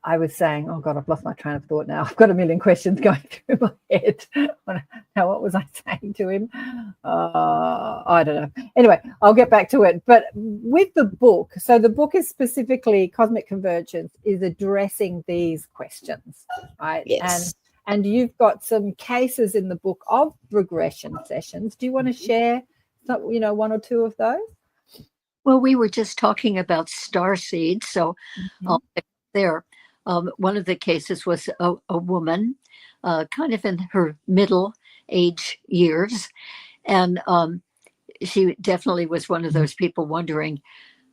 I was saying, oh God, I've lost my train of thought now. I've got a million questions going through my head. Now, what was I saying to him? I don't know. Anyway, I'll get back to it. But with the book, so the book is specifically Cosmic Convergence is addressing these questions, right? Yes. And you've got some cases in the book of regression sessions. Do you want to share, one or two of those? Well, we were just talking about starseeds, so I'll pick there. One of the cases was a woman, kind of in her middle age years, and she definitely was one of those people wondering,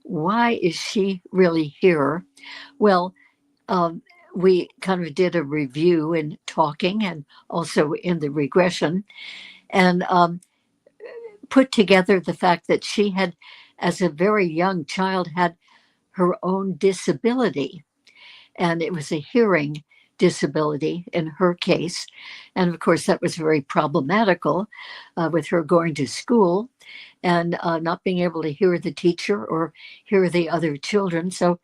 why is she really here? Well, we kind of did a review in talking and also in the regression, and put together the fact that she had, as a very young child, had her own disability. And it was a hearing disability in her case. And of course, that was very problematical with her going to school and not being able to hear the teacher or hear the other children. So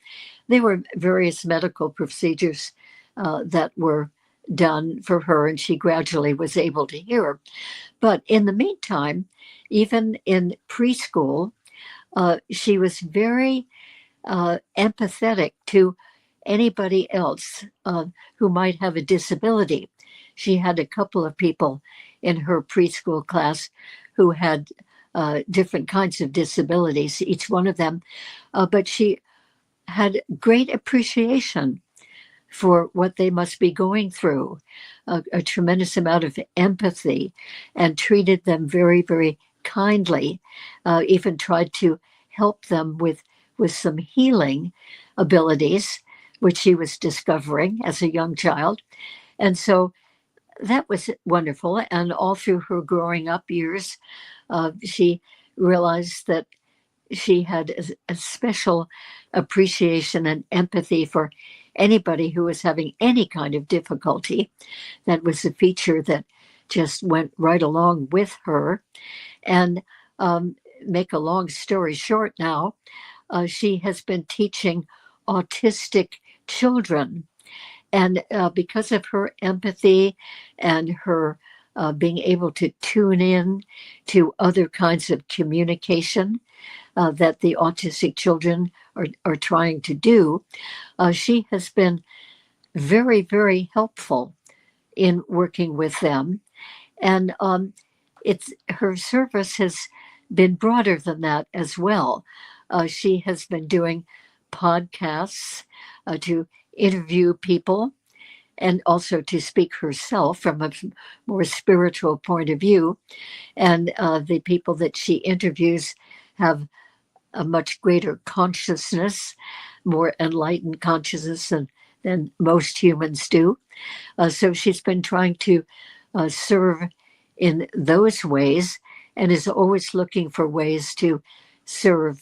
there were various medical procedures that were done for her, and she gradually was able to hear. But in the meantime, even in preschool, she was very empathetic to anybody else who might have a disability. She had a couple of people in her preschool class who had different kinds of disabilities, each one of them, but she had great appreciation for what they must be going through, a tremendous amount of empathy, and treated them very, very kindly, even tried to help them with some healing abilities, which she was discovering as a young child. And so that was wonderful. And all through her growing up years, she realized that she had a special appreciation and empathy for anybody who was having any kind of difficulty. That was a feature that just went right along with her. And make a long story short now, she has been teaching autistic children. And because of her empathy and her being able to tune in to other kinds of communication that the autistic children are trying to do, she has been very, very helpful in working with them. And her service has been broader than that as well. She has been doing podcasts to interview people and also to speak herself from a more spiritual point of view. And the people that she interviews have a much greater consciousness, more enlightened consciousness than most humans do. So she's been trying to serve in those ways and is always looking for ways to serve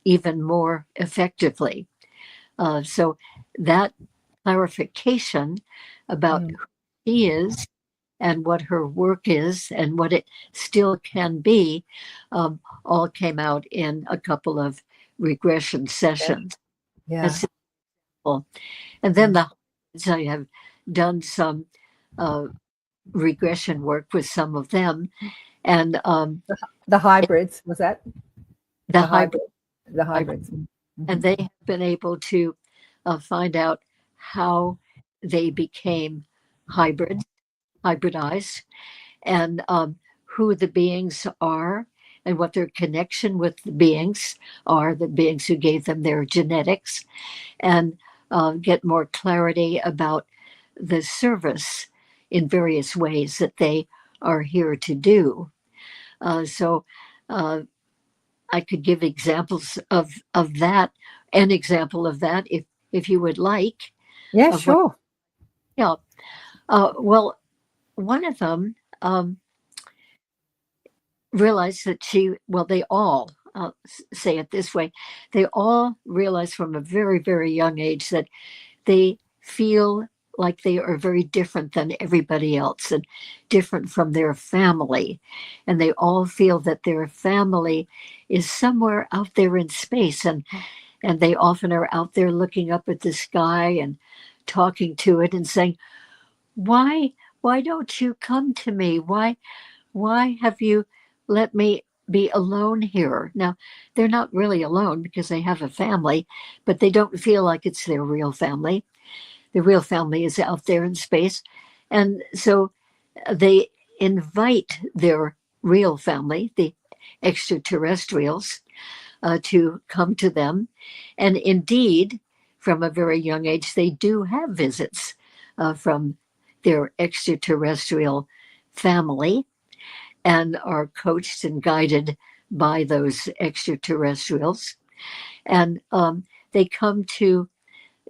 even more effectively. So that clarification about who she is and what her work is and what it still can be all came out in a couple of regression sessions. Yeah. And then I have done some regression work with some of them, and The hybrids, was that? the hybrid, The hybrids. and they have been able to find out how they became hybridized, and who the beings are, and what their connection with the beings are, the beings who gave them their genetics, and get more clarity about the service in various ways that they are here to do. So I could give examples of that, an example of that, if you would like. Yeah, Of sure. Yeah. Well, one of them realized that they all, say it this way, they all realize from a very, very young age that they feel like they are very different than everybody else and different from their family. And they all feel that their family is somewhere out there in space. And they often are out there looking up at the sky and talking to it and saying, why don't you come to me? Why have you let me be alone here? Now, they're not really alone because they have a family, but they don't feel like it's their real family. The real family is out there in space. And so they invite their real family, the extraterrestrials, to come to them. And indeed, from a very young age, they do have visits from their extraterrestrial family, and are coached and guided by those extraterrestrials. And they come to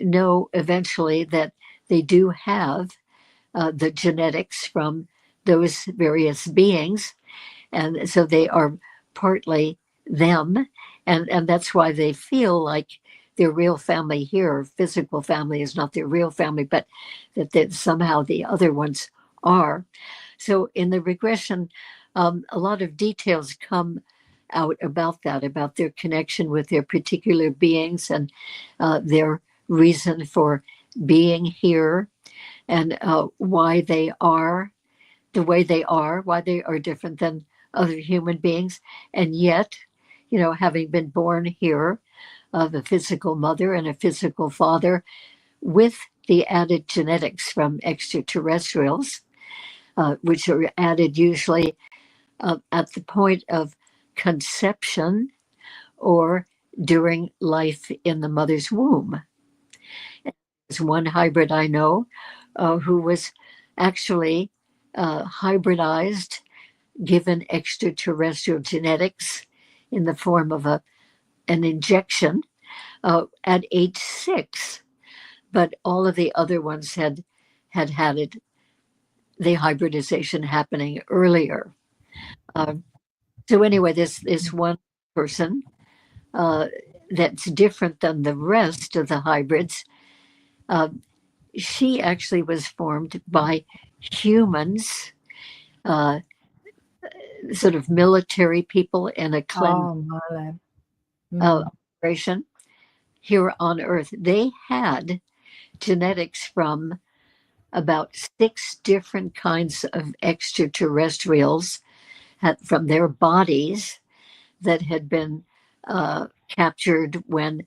know eventually that they do have the genetics from those various beings. And so they are partly them. And that's why they feel like their real family here, physical family, is not their real family, but that somehow the other ones are. So in the regression, a lot of details come out about that, about their connection with their particular beings and their reason for being here, and why they are the way they are, why they are different than other human beings. And yet, having been born here of a physical mother and a physical father, with the added genetics from extraterrestrials, which are added usually at the point of conception or during life in the mother's womb. There's one hybrid I know who was actually hybridized, given extraterrestrial genetics in the form of an injection at age 6. But all of the other ones had it, the hybridization happening earlier. So anyway, this one person that's different than the rest of the hybrids, she actually was formed by humans, sort of military people in a operation here on Earth. They had genetics from about 6 different kinds of extraterrestrials from their bodies that had been captured when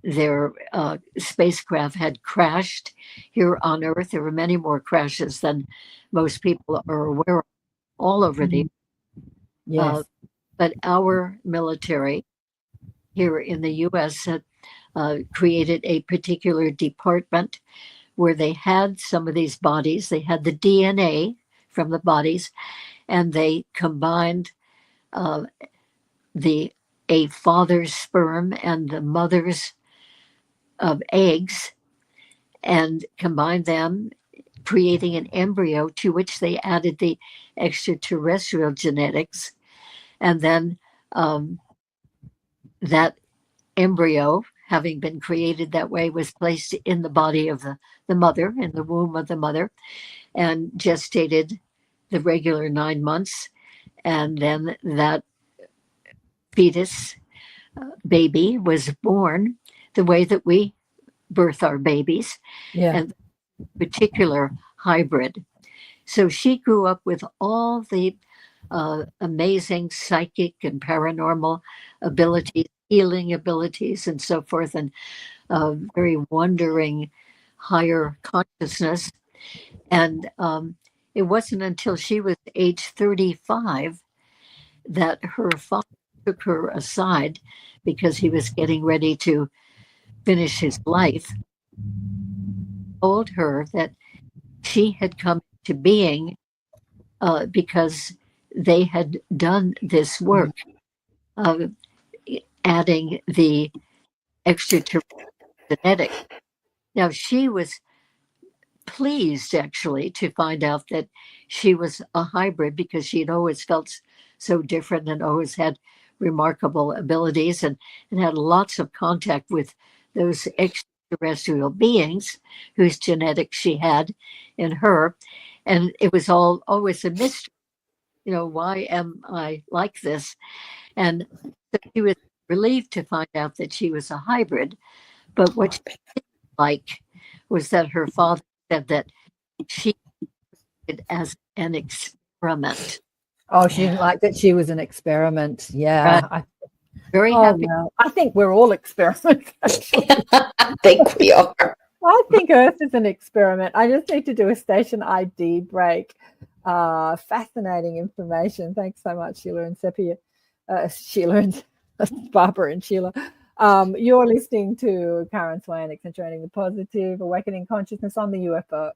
their spacecraft had crashed here on Earth. There were many more crashes than most people are aware of all over the Yes. but our military here in the U.S. had created a particular department where they had some of these bodies. They had the DNA from the bodies, and they combined a father's sperm and the mother's eggs, and combined them, creating an embryo to which they added the extraterrestrial genetics. And then that embryo, having been created that way, was placed in the body of the mother, in the womb of the mother, and gestated the regular 9 months. And then that fetus baby was born the way that we birth our babies, Yeah. and particular hybrid. So she grew up with all the amazing psychic and paranormal abilities, healing abilities, and so forth, and very wondering higher consciousness. And it wasn't until she was age 35 that her father took her aside because he was getting ready to finish his life, told her that she had come to being because they had done this work of adding the extraterrestrial genetic. Now, she was pleased actually to find out that she was a hybrid because she had always felt so different and always had remarkable abilities and had lots of contact with those extraterrestrial beings whose genetics she had in her. And it was all always a mystery. Why am I like this? And so she was relieved to find out that she was a hybrid. But what she didn't like was that her father said that she did as an experiment. Oh, she didn't like that she was an experiment. Yeah. Right. Very Oh, happy. no. I think we're all experiments, actually. I think we are. I think Earth is an experiment. I just need to do a station ID break. Fascinating information. Thanks so much, Sheila and Seppi. Sheila and Barbara and Sheila. You're listening to Karen Swain, Accentuating the Positive, Awakening Consciousness on the UFO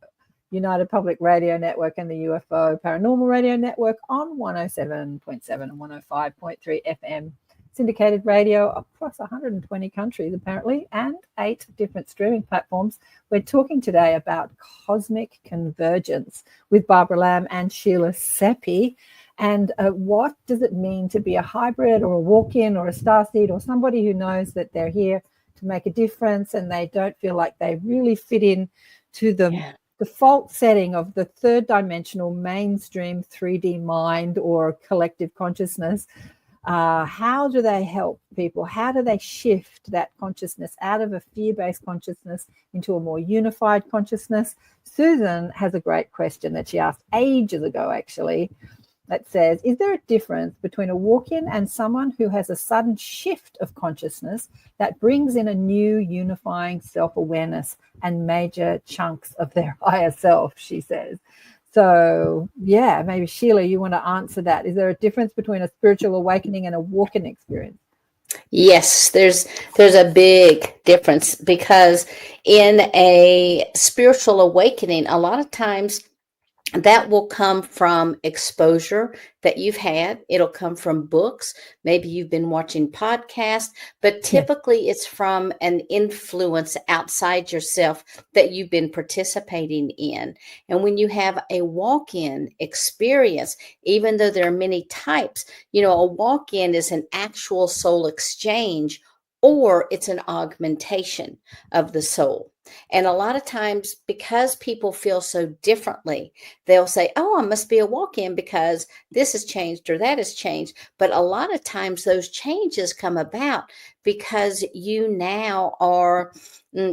United Public Radio Network and the UFO Paranormal Radio Network on 107.7 and 105.3 FM. Syndicated radio across 120 countries, apparently, and 8 different streaming platforms. We're talking today about cosmic convergence with Barbara Lamb and Sheila Seppi. And what does it mean to be a hybrid or a walk-in or a starseed or somebody who knows that they're here to make a difference and they don't feel like they really fit in to the default setting of the third dimensional mainstream 3D mind or collective consciousness? How do they help people? How do they shift that consciousness out of a fear-based consciousness into a more unified consciousness? Susan has a great question that she asked ages ago, actually, that says, is there a difference between a walk-in and someone who has a sudden shift of consciousness that brings in a new unifying self-awareness and major chunks of their higher self, she says. So, yeah, maybe Sheila, you want to answer that. Is there a difference between a spiritual awakening and a walk-in experience? Yes, there's a big difference, because in a spiritual awakening, a lot of times that will come from exposure that you've had. It'll come from books. Maybe you've been watching podcasts, but typically it's from an influence outside yourself that you've been participating in. And when you have a walk-in experience, even though there are many types, a walk-in is an actual soul exchange, or it's an augmentation of the soul. And a lot of times, because people feel so differently, they'll say, oh, I must be a walk-in because this has changed or that has changed. But a lot of times those changes come about because you now are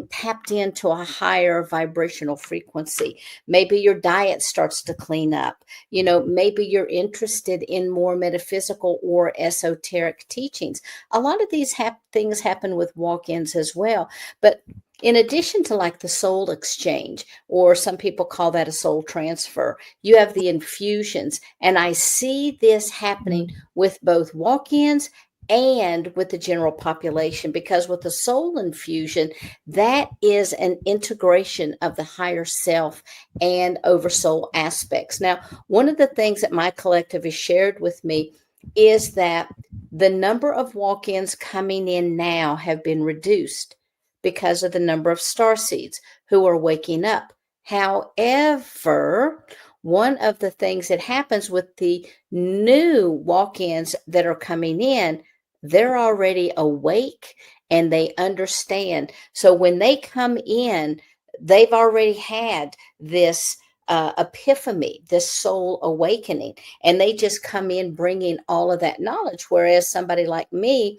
tapped into a higher vibrational frequency. Maybe your diet starts to clean up. Maybe you're interested in more metaphysical or esoteric teachings. A lot of these things happen with walk-ins as well. But in addition to like the soul exchange, or some people call that a soul transfer, you have the infusions. And I see this happening with both walk-ins and with the general population, because with the soul infusion, that is an integration of the higher self and oversoul aspects. Now, one of the things that my collective has shared with me is that the number of walk-ins coming in now have been reduced because of the number of starseeds who are waking up. However, one of the things that happens with the new walk-ins that are coming in, they're already awake and they understand. So when they come in, they've already had this epiphany, this soul awakening, and they just come in bringing all of that knowledge. Whereas somebody like me,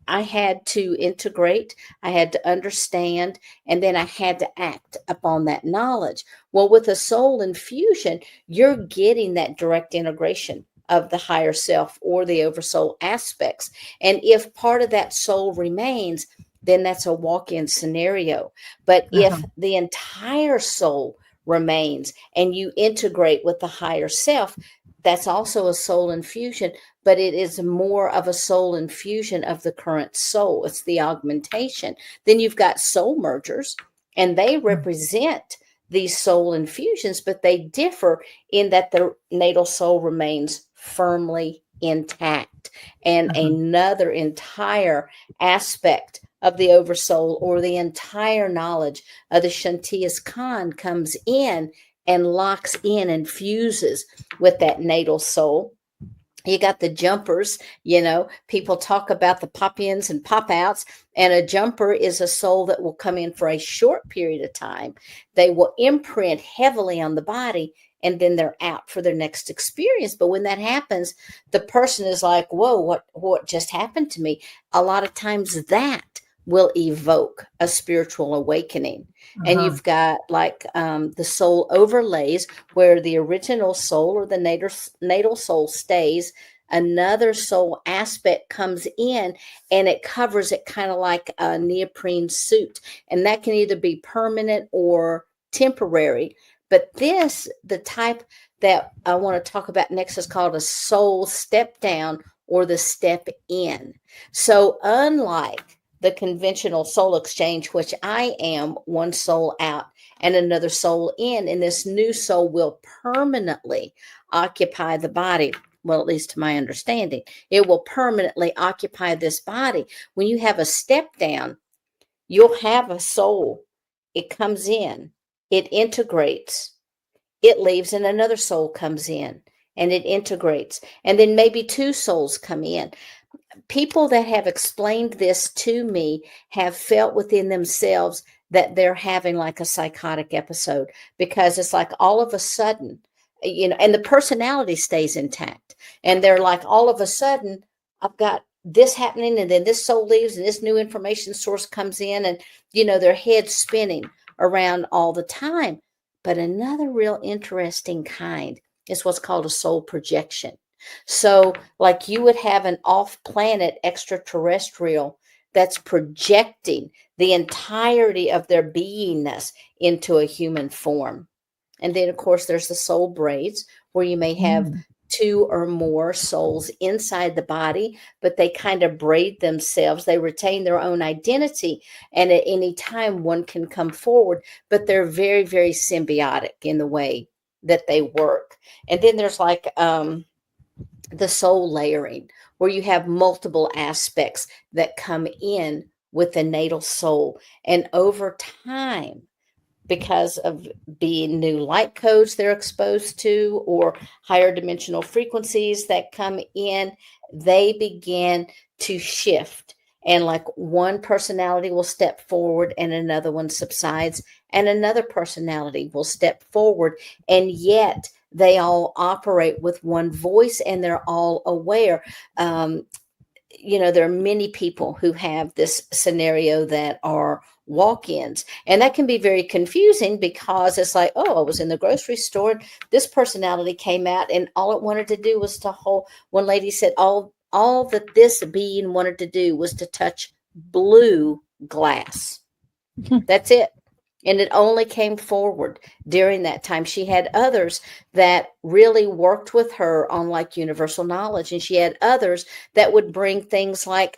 I had to integrate, I had to understand, and then I had to act upon that knowledge. Well, with a soul infusion, you're getting that direct integration of the higher self or the oversoul aspects. And if part of that soul remains, then that's a walk-in scenario. But if the entire soul remains and you integrate with the higher self, that's also a soul infusion, but it is more of a soul infusion of the current soul. It's the augmentation. Then you've got soul mergers, and they represent these soul infusions, but they differ in that the natal soul remains firmly intact. And another entire aspect of the oversoul, or the entire knowledge of the Shantias Khan, comes in and locks in and fuses with that natal soul. You got the jumpers, people talk about the pop-ins and pop-outs, and a jumper is a soul that will come in for a short period of time. They will imprint heavily on the body, and then they're out for their next experience. But when that happens, the person is like, whoa, what just happened to me? A lot of times that will evoke a spiritual awakening. And you've got like the soul overlays, where the original soul or the natal soul stays. Another soul aspect comes in and it covers it, kind of like a neoprene suit. And that can either be permanent or temporary. But the type that I want to talk about next, is called a soul step down, or the step in. So unlike the conventional soul exchange, which I am one soul out and another soul in, and this new soul will permanently occupy the body. Well, at least to my understanding, it will permanently occupy this body. When you have a step down, you'll have a soul. It comes in, it integrates, it leaves, and another soul comes in and it integrates. And then maybe two souls come in. People that have explained this to me have felt within themselves that they're having like a psychotic episode, because it's like all of a sudden, and the personality stays intact. And they're like, all of a sudden, I've got this happening, and then this soul leaves and this new information source comes in, and, their head's spinning around all the time. But another real interesting kind is what's called a soul projection. So like you would have an off-planet extraterrestrial that's projecting the entirety of their beingness into a human form. And then, of course, there's the soul braids, where you may have two or more souls inside the body, but they kind of braid themselves. They retain their own identity. And at any time, one can come forward, but they're very, very symbiotic in the way that they work. And then there's like the soul layering, where you have multiple aspects that come in with the natal soul. And over time, because of being new light codes they're exposed to, or higher dimensional frequencies that come in, they begin to shift. And like one personality will step forward and another one subsides, and another personality will step forward, and yet they all operate with one voice, and they're all aware. There are many people who have this scenario that are walk-ins, and that can be very confusing, because it's like, oh, I was in the grocery store, this personality came out, and all it wanted to do was to hold. One lady said all that this being wanted to do was to touch blue glass. That's it. And it only came forward during that time. She had others that really worked with her on like universal knowledge. And she had others that would bring things like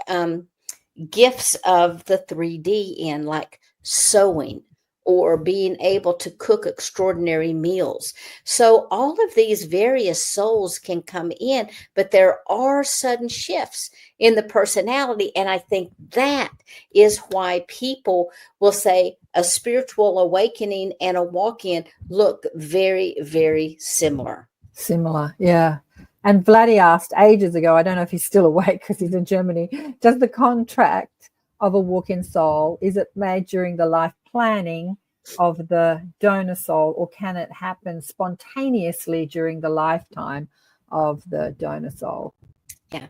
gifts of the 3D in, like sewing, or being able to cook extraordinary meals. So all of these various souls can come in, but there are sudden shifts in the personality. And I think that is why people will say a spiritual awakening and a walk-in look very, very similar. Similar, yeah. And Vladdy asked ages ago, I don't know if he's still awake because he's in Germany, does the contract of a walk-in soul, is it made during the life planning of the donor soul, or can it happen spontaneously during the lifetime of the donor soul? Yeah.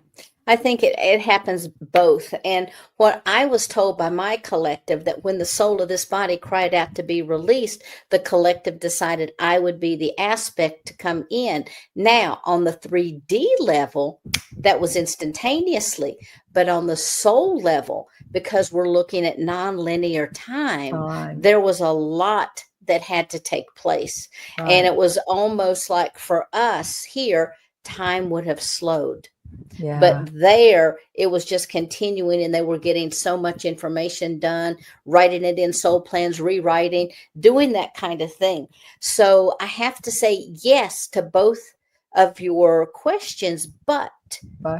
I think it happens both. And what I was told by my collective, that when the soul of this body cried out to be released, the collective decided I would be the aspect to come in. Now, on the 3D level, that was instantaneously. But on the soul level, because we're looking at nonlinear time, there was a lot that had to take place. And it was almost like for us here, time would have slowed. Yeah. But there, it was just continuing, and they were getting so much information done, writing it in soul plans, rewriting, doing that kind of thing. So I have to say yes to both of your questions, but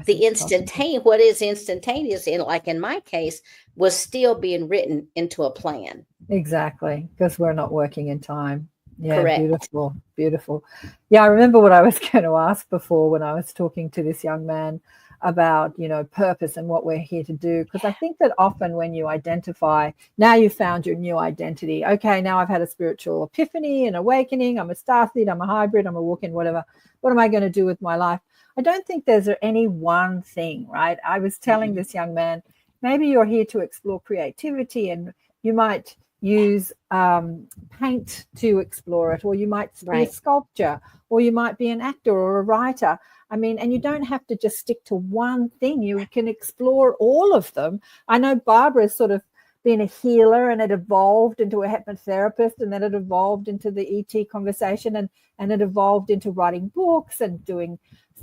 the instantaneous, what is instantaneous, like in my case, was still being written into a plan. Exactly, because we're not working in time. Yeah, Correct. beautiful, beautiful. Yeah, I remember what I was going to ask before when I was talking to this young man about, purpose and what we're here to do. Because I think that often when you identify, now you've found your new identity. Okay, now I've had a spiritual epiphany and awakening. I'm a starseed, I'm a hybrid, I'm a walk-in, whatever. What am I going to do with my life? I don't think there's any one thing, right? I was telling this young man, maybe you're here to explore creativity, and you might use paint to explore it, or you might be a sculpture, or you might be an actor or a writer. I mean, and you don't have to just stick to one thing. You can explore all of them. I know Barbara's sort of been a healer, and it evolved into a hypnotherapist, and then it evolved into the ET conversation, and it evolved into writing books and doing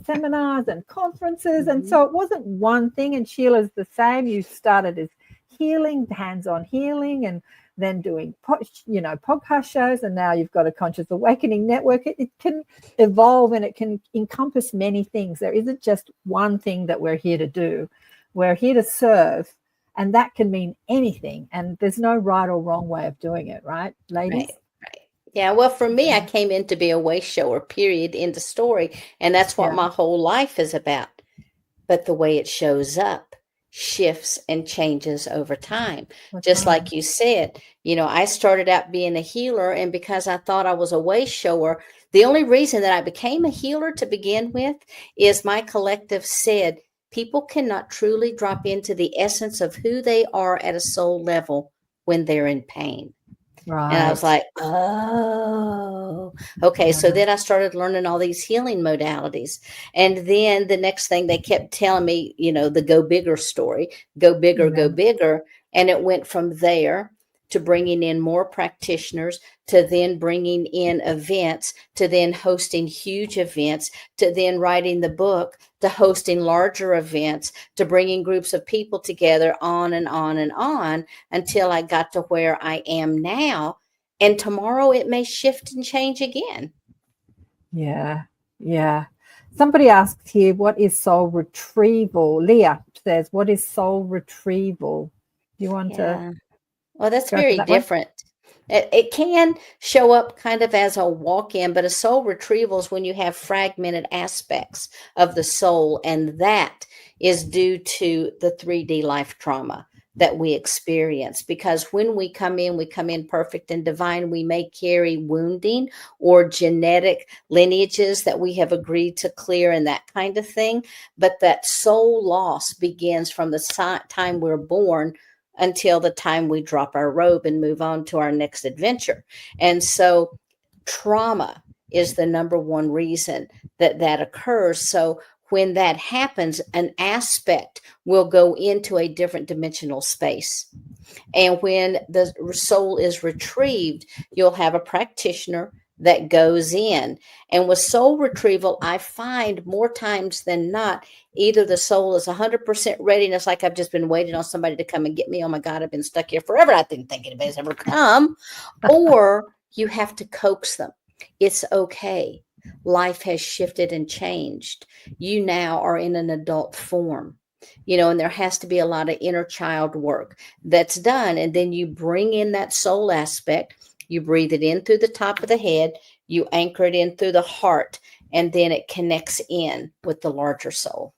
seminars and conferences. And so it wasn't one thing. And Sheila's the same. You started as healing, hands-on healing, and then doing podcast shows, and now you've got a conscious awakening network. It can evolve, and it can encompass many things. There isn't just one thing that we're here to do. We're here to serve, and that can mean anything, and there's no right or wrong way of doing it, right, ladies? Right. Yeah, well, for me, I came in to be a way shower, period, end of story, and that's what my whole life is about. But the way it shows up shifts and changes over time. Just like you said, I started out being a healer, and because I thought I was a way shower, the only reason that I became a healer to begin with is my collective said people cannot truly drop into the essence of who they are at a soul level when they're in pain. Right. And I was like, oh, okay. So then I started learning all these healing modalities. And then the next thing they kept telling me, the go bigger story, go bigger, go bigger. And it went from there to bringing in more practitioners, to then bringing in events, to then hosting huge events, to then writing the book, to hosting larger events, to bringing groups of people together, on and on and on, until I got to where I am now. And tomorrow it may shift and change again. Yeah. Somebody asked here, what is soul retrieval? Leah says, what is soul retrieval? Do you want to? Well, that's very different. It can show up kind of as a walk-in, but a soul retrieval is when you have fragmented aspects of the soul, and that is due to the 3D life trauma that we experience. Because when we come in perfect and divine. We may carry wounding or genetic lineages that we have agreed to clear and that kind of thing. But that soul loss begins from the time we're born until the time we drop our robe and move on to our next adventure. And so trauma is the number one reason that occurs. So when that happens, an aspect will go into a different dimensional space. And when the soul is retrieved, you'll have a practitioner that goes in. And with soul retrieval, I find more times than not, either the soul is 100% ready, and it's like I've just been waiting on somebody to come and get me. Oh my God, I've been stuck here forever. I didn't think anybody's ever come. Or you have to coax them. It's okay. Life has shifted and changed. You now are in an adult form. And there has to be a lot of inner child work that's done. And then you bring in that soul aspect. You breathe it in through the top of the head. You anchor it in through the heart. And then it connects in with the larger soul.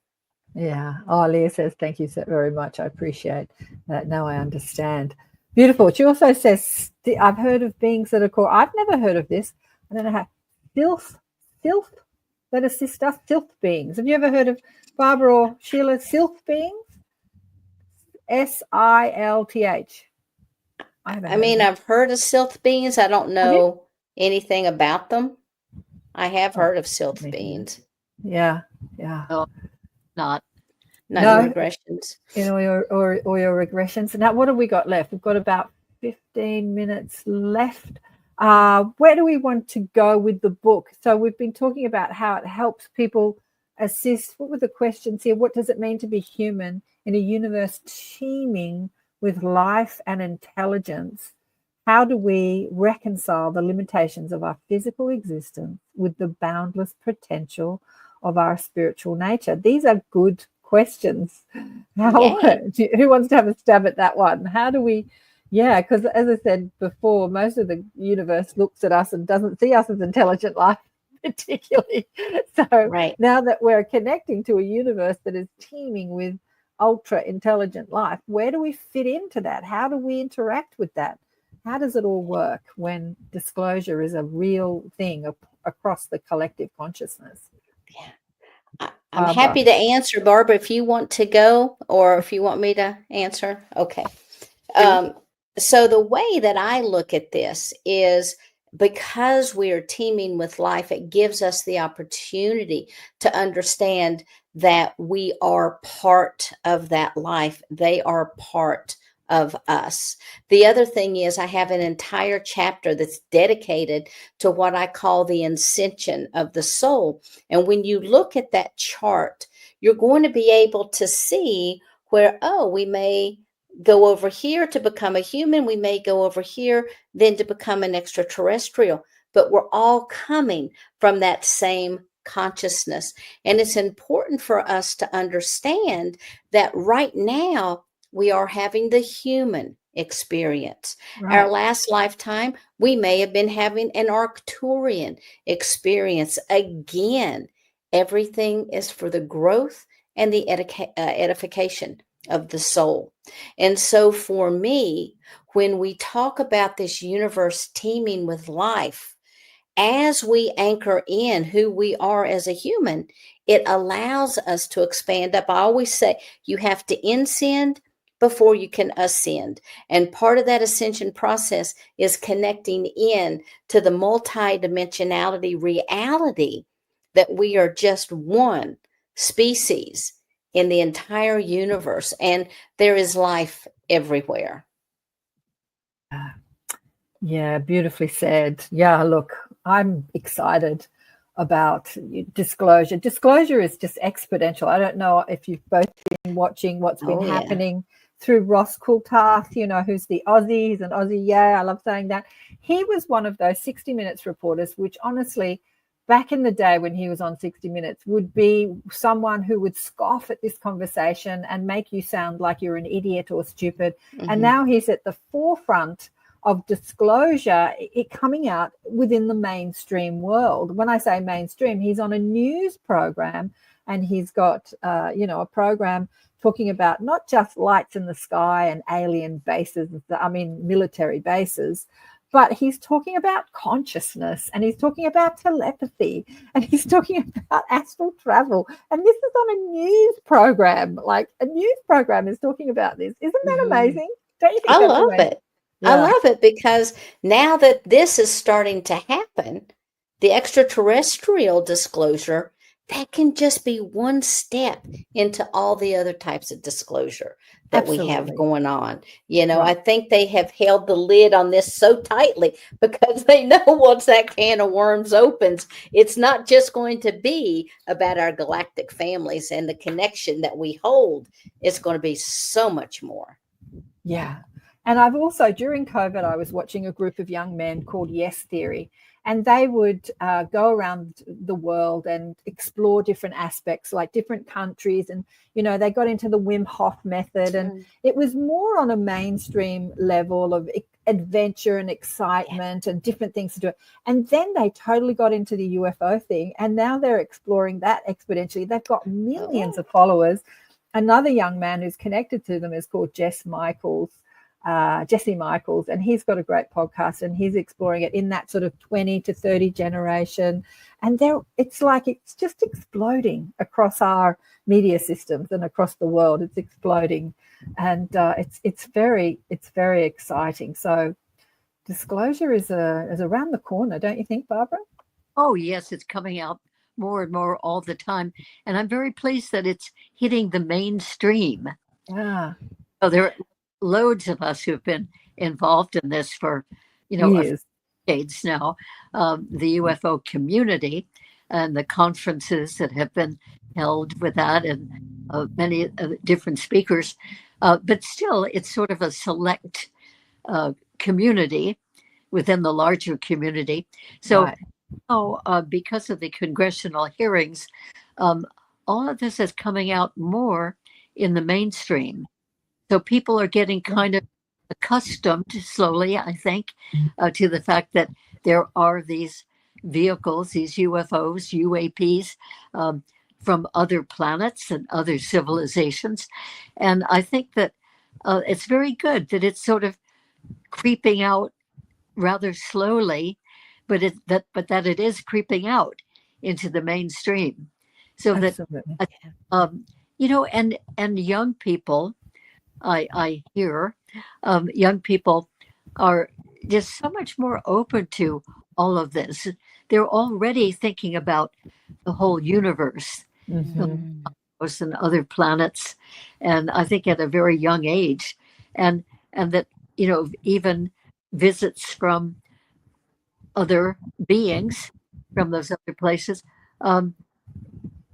Yeah. Oh, Leah says, thank you so very much. I appreciate that. Now I understand. Beautiful. She also says, I've heard of beings that are called, I've never heard of this. I don't know how, sylph that assist us, sylph beings. Have you ever heard of Barbara or Sheila, sylph beings? SILTH. I mean, I've heard of sylph beings. I don't know anything about them. I have heard of sylph beings. Yeah. No, not. Not in regressions. Or your regressions. Now, what have we got left? We've got about 15 minutes left. Where do we want to go with the book? So we've been talking about how it helps people assist. What were the questions here? What does it mean to be human in a universe teeming with life and intelligence? How do we reconcile the limitations of our physical existence with the boundless potential of our spiritual nature? These are good questions. Who wants to have a stab at that one? How do we, because as I said before, most of the universe looks at us and doesn't see us as intelligent life particularly. So now that we're connecting to a universe that is teeming with ultra intelligent life, where do we fit into that? How do we interact with that? How does it all work when disclosure is a real thing across the collective consciousness? I'm happy to answer, Barbara, if you want to go or if you want me to answer. Okay. So the way that I look at this is because we are teeming with life, it gives us the opportunity to understand that we are part of that life. They are part of us. The other thing is I have an entire chapter that's dedicated to what I call the ascension of the soul. And when you look at that chart, you're going to be able to see where, we may go over here to become a human. We may go over here then to become an extraterrestrial, but we're all coming from that same consciousness. And it's important for us to understand that right now, we are having the human experience. Right. Our last lifetime, we may have been having an Arcturian experience. Again, everything is for the growth and the edification of the soul. And so for me, when we talk about this universe teeming with life, as we anchor in who we are as a human, it allows us to expand up. I always say you have to ascend before you can ascend. And part of that ascension process is connecting in to the multidimensionality reality that we are just one species in the entire universe, and there is life everywhere. Yeah, beautifully said. Yeah, look, I'm excited about disclosure. Disclosure is just exponential. I don't know if you've both been watching what's been happening through Ross Coulthard, who's the Aussie. He's an Aussie. Yeah, I love saying that. He was one of those 60 Minutes reporters, which honestly, back in the day when he was on 60 Minutes, would be someone who would scoff at this conversation and make you sound like you're an idiot or stupid. Mm-hmm. And now he's at the forefront of disclosure, it coming out within the mainstream world. When I say mainstream, he's on a news program and he's got, a program talking about not just lights in the sky and alien bases, military bases, but he's talking about consciousness and he's talking about telepathy and he's talking about astral travel. And this is on a news program. Like a news program is talking about this. Isn't that amazing? Don't you think I love it. Yeah. I love it because now that this is starting to happen, the extraterrestrial disclosure, that can just be one step into all the other types of disclosure that we have going on. I think they have held the lid on this so tightly because they know once that can of worms opens, it's not just going to be about our galactic families and the connection that we hold. It's going to be so much more. Yeah. And I've also, during COVID, I was watching a group of young men called Yes Theory, and they would go around the world and explore different aspects, like different countries. And, they got into the Wim Hof method, and it was more on a mainstream level of adventure and excitement and different things to do. And then they totally got into the UFO thing, and now they're exploring that exponentially. They've got millions of followers. Another young man who's connected to them is called Jesse Michaels, and he's got a great podcast and he's exploring it in that sort of 20 to 30 generation. and it's like it's just exploding across our media systems and across the world. It's exploding, and it's very exciting. So disclosure is around the corner, don't you think, Barbara? Oh, yes, it's coming out more and more all the time. And I'm very pleased that it's hitting the mainstream. Yeah. So there are loads of us who've been involved in this for, Years. decades now. The UFO community and the conferences that have been held with that, and many different speakers. But still, it's sort of a select community within the larger community. So Right. because of the congressional hearings, all of this is coming out more in the mainstream. So people are getting kind of accustomed slowly, I think, to the fact that there are these vehicles, these UFOs, UAPs, from other planets and other civilizations. And I think that it's very good that it's sort of creeping out rather slowly, but that it is creeping out into the mainstream, so Absolutely. that and young people, I hear, young people are just so much more open to all of this. They're already thinking about the whole universe, Mm-hmm. and other planets, and I think at a very young age, and that even visits from other beings from those other places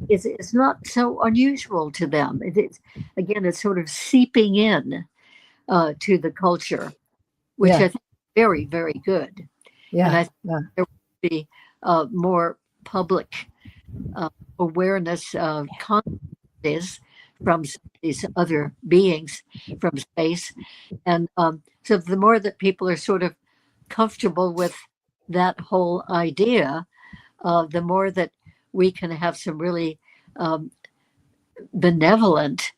is not so unusual to them. It's sort of seeping in to the culture, which Yeah. I think is very, very good. Yeah. And I think there will be more public awareness consciousness from these other beings from space. And so the more that people are sort of comfortable with that whole idea, the more that we can have some really benevolent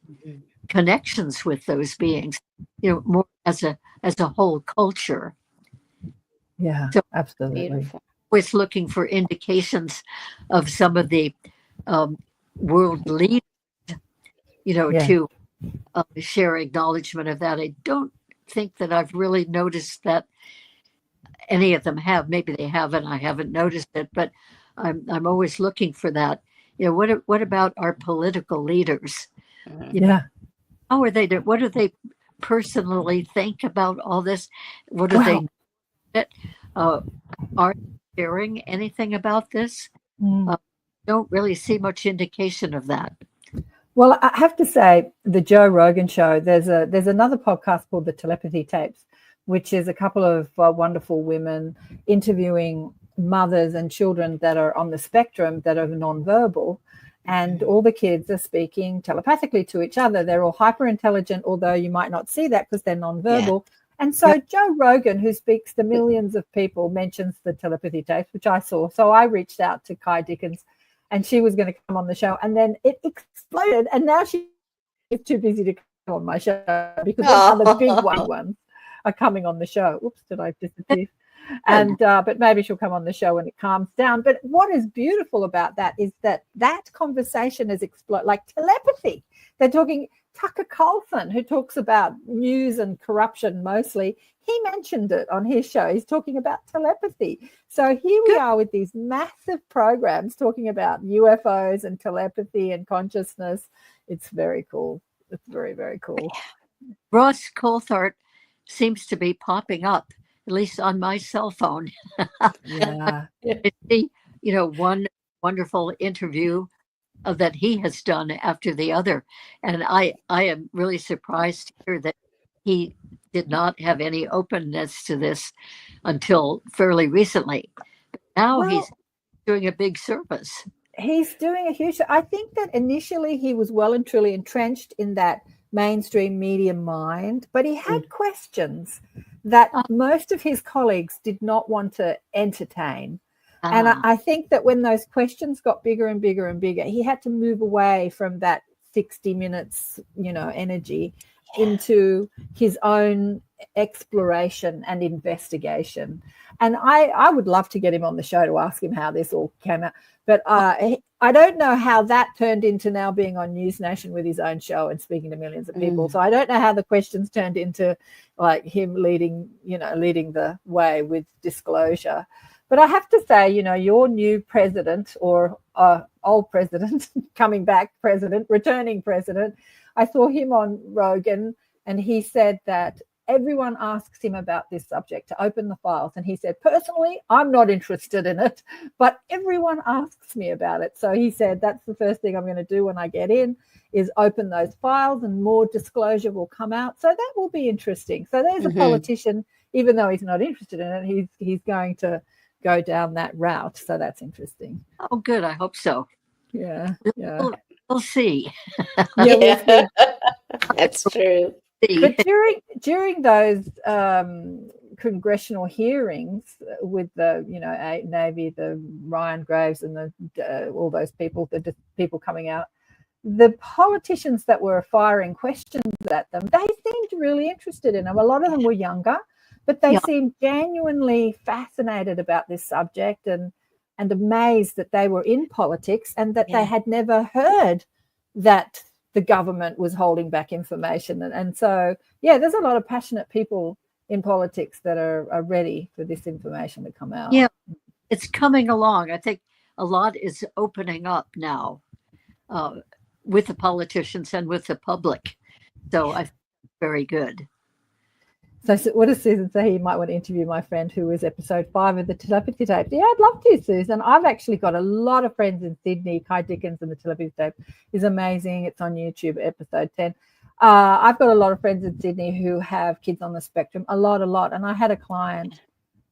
connections with those beings, more as a whole culture. Yeah. So Absolutely. Beautiful. always looking for indications of some of the world leaders, Yeah. to share acknowledgement of that. I don't think that I've really noticed that any of them have. Maybe they haven't. I haven't noticed it, but I'm always looking for that. What about our political leaders? Yeah. How are they? What do they personally think about all this? What do Well, they? Are they sharing anything about this? Don't really see much indication of that. Well, I have to say, the Joe Rogan show, there's another podcast called The Telepathy Tapes, which is a couple of wonderful women interviewing mothers and children that are on the spectrum that are nonverbal, and all the kids are speaking telepathically to each other. They're all hyper intelligent, although you might not see that because they're nonverbal. And so Joe Rogan, who speaks to millions of people, mentions the telepathy tapes, which I saw. So I reached out to Kai Dickens, and she was going to come on the show, and then it exploded, and now she's too busy to come on my show because other big ones are coming on the show. Oops, did I disappear? And but maybe she'll come on the show when it calms down. But what is beautiful about that is that conversation has exploded, like telepathy. They're talking. Tucker Carlson, who talks about news and corruption mostly, he mentioned it on his show. He's talking about telepathy. So here we are with these massive programs talking about UFOs and telepathy and consciousness. It's very cool. It's very, very cool. Ross Coulthart seems to be popping up, at least on my cell phone. Yeah. I see, one wonderful interview that he has done after the other. And I am really surprised to hear that he did not have any openness to this until fairly recently. Now he's doing a big service. He's doing a huge, I think that initially he was well and truly entrenched in that mainstream media mind, but he had questions that most of his colleagues did not want to entertain. And I think that when those questions got bigger and bigger and bigger, he had to move away from that 60 minutes, energy into his own exploration and investigation. And I would love to get him on the show to ask him how this all came out. But I don't know how that turned into now being on News Nation with his own show and speaking to millions of people. So I don't know how the questions turned into like him leading the way with disclosure. But I have to say, your new president or old president, coming back president, returning president, I saw him on Rogan, and he said that everyone asks him about this subject to open the files. And he said, personally, I'm not interested in it, but everyone asks me about it. So he said, that's the first thing I'm going to do when I get in is open those files, and more disclosure will come out. So that will be interesting. So there's a politician, even though he's not interested in it, he's going to go down that route. So that's interesting. Oh, good. I hope so. Yeah. We'll see. We'll see. That's true. But during those congressional hearings with the Navy, the Ryan Graves, and all those people, the people coming out, the politicians that were firing questions at them, they seemed really interested in them. A lot of them were younger, but they seemed genuinely fascinated about this subject and amazed that they were in politics and that they had never heard that the government was holding back information. And so, there's a lot of passionate people in politics that are ready for this information to come out. Yeah, it's coming along. I think a lot is opening up now with the politicians and with the public. So I think very good. So what does Susan say? You might want to interview my friend who was episode 5 of the telepathy tape. Yeah, I'd love to, Susan. I've actually got a lot of friends in Sydney. Kai Dickens and the telepathy tape is amazing. It's on YouTube, episode 10. I've got a lot of friends in Sydney who have kids on the spectrum, a lot. And I had a client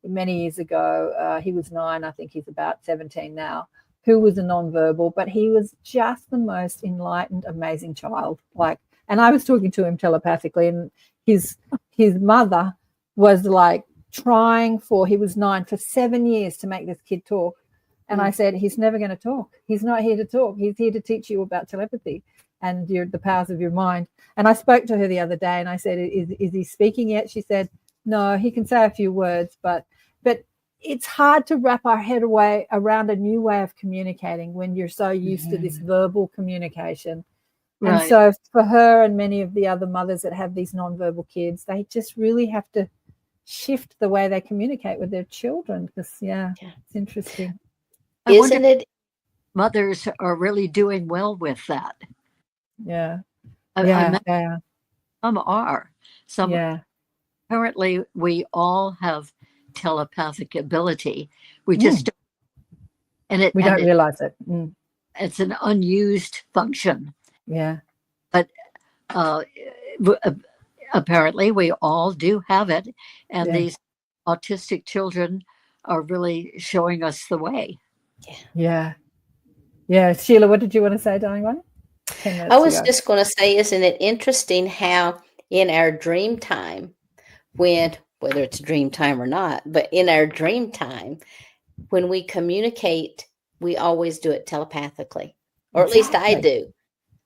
many years ago. He was 9. I think he's about 17 now, who was a nonverbal, but he was just the most enlightened, amazing child. And I was talking to him telepathically, and his mother was like he was 9 for 7 years to make this kid talk. And I said, he's never going to talk. He's not here to talk. He's here to teach you about telepathy and the powers of your mind. And I spoke to her the other day and I said, is he speaking yet? She said, no, he can say a few words, but it's hard to wrap our head around a new way of communicating when you're so used to this verbal communication. Right. And so for her and many of the other mothers that have these nonverbal kids, they just really have to shift the way they communicate with their children because, it's interesting. Isn't it? Mothers are really doing well with that. Yeah. Some are. Apparently, we all have telepathic ability. We just don't. We don't realize it. It's an unused function. Yeah. But apparently we all do have it. And these autistic children are really showing us the way. Yeah. Sheila, what did you want to say, darling one? I was just going to say, isn't it interesting how in our dream time, whether it's dream time or not, but in our dream time, when we communicate, we always do it telepathically, or at least I do.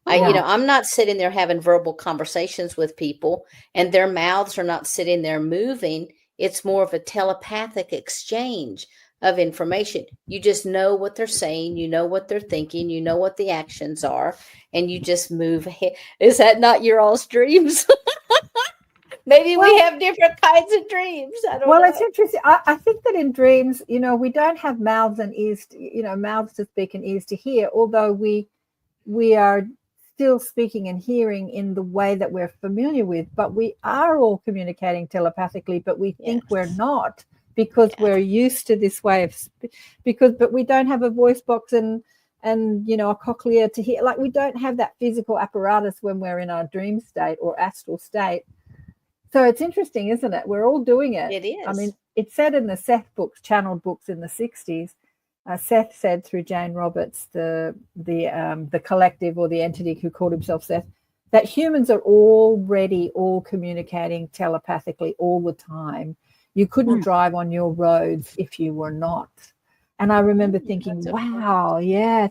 I'm not sitting there having verbal conversations with people and their mouths are not sitting there moving. It's more of a telepathic exchange of information. You just know what they're saying. You know what they're thinking. You know what the actions are, and you just move ahead. Is that not your all's dreams? Maybe we have different kinds of dreams. I don't know. It's interesting. I think that in dreams, we don't have mouths and ears, mouths to speak and ears to hear, although we are still speaking and hearing in the way that we're familiar with, but we are all communicating telepathically, but we think we're not because we're used to this way of but we don't have a voice box and a cochlea to hear. Like we don't have that physical apparatus when we're in our dream state or astral state. So it's interesting, isn't it? We're all doing it. It is. I mean, it's said in the Seth books, channeled books in the 60s. Seth said through Jane Roberts, the collective or the entity who called himself Seth, that humans are already all communicating telepathically all the time. You couldn't drive on your roads if you were not. And I remember thinking, wow,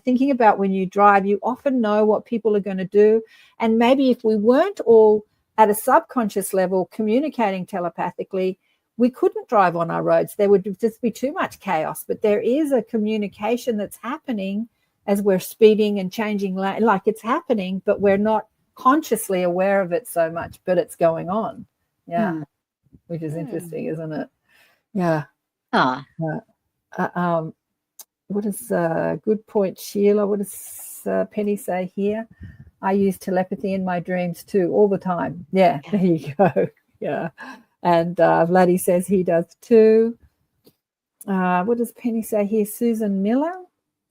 thinking about when you drive, you often know what people are going to do. And maybe if we weren't all at a subconscious level, communicating telepathically, we couldn't drive on our roads. There would just be too much chaos. But there is a communication that's happening as we're speeding and changing lane. Like it's happening, but we're not consciously aware of it so much, but it's going on. Yeah. Which is interesting, isn't it? Yeah. What is good point, Sheila? What does Penny say here? I use telepathy in my dreams too, all the time. Yeah, there you go. Yeah. And Vladdy says he does too. What does Penny say here? Susan Miller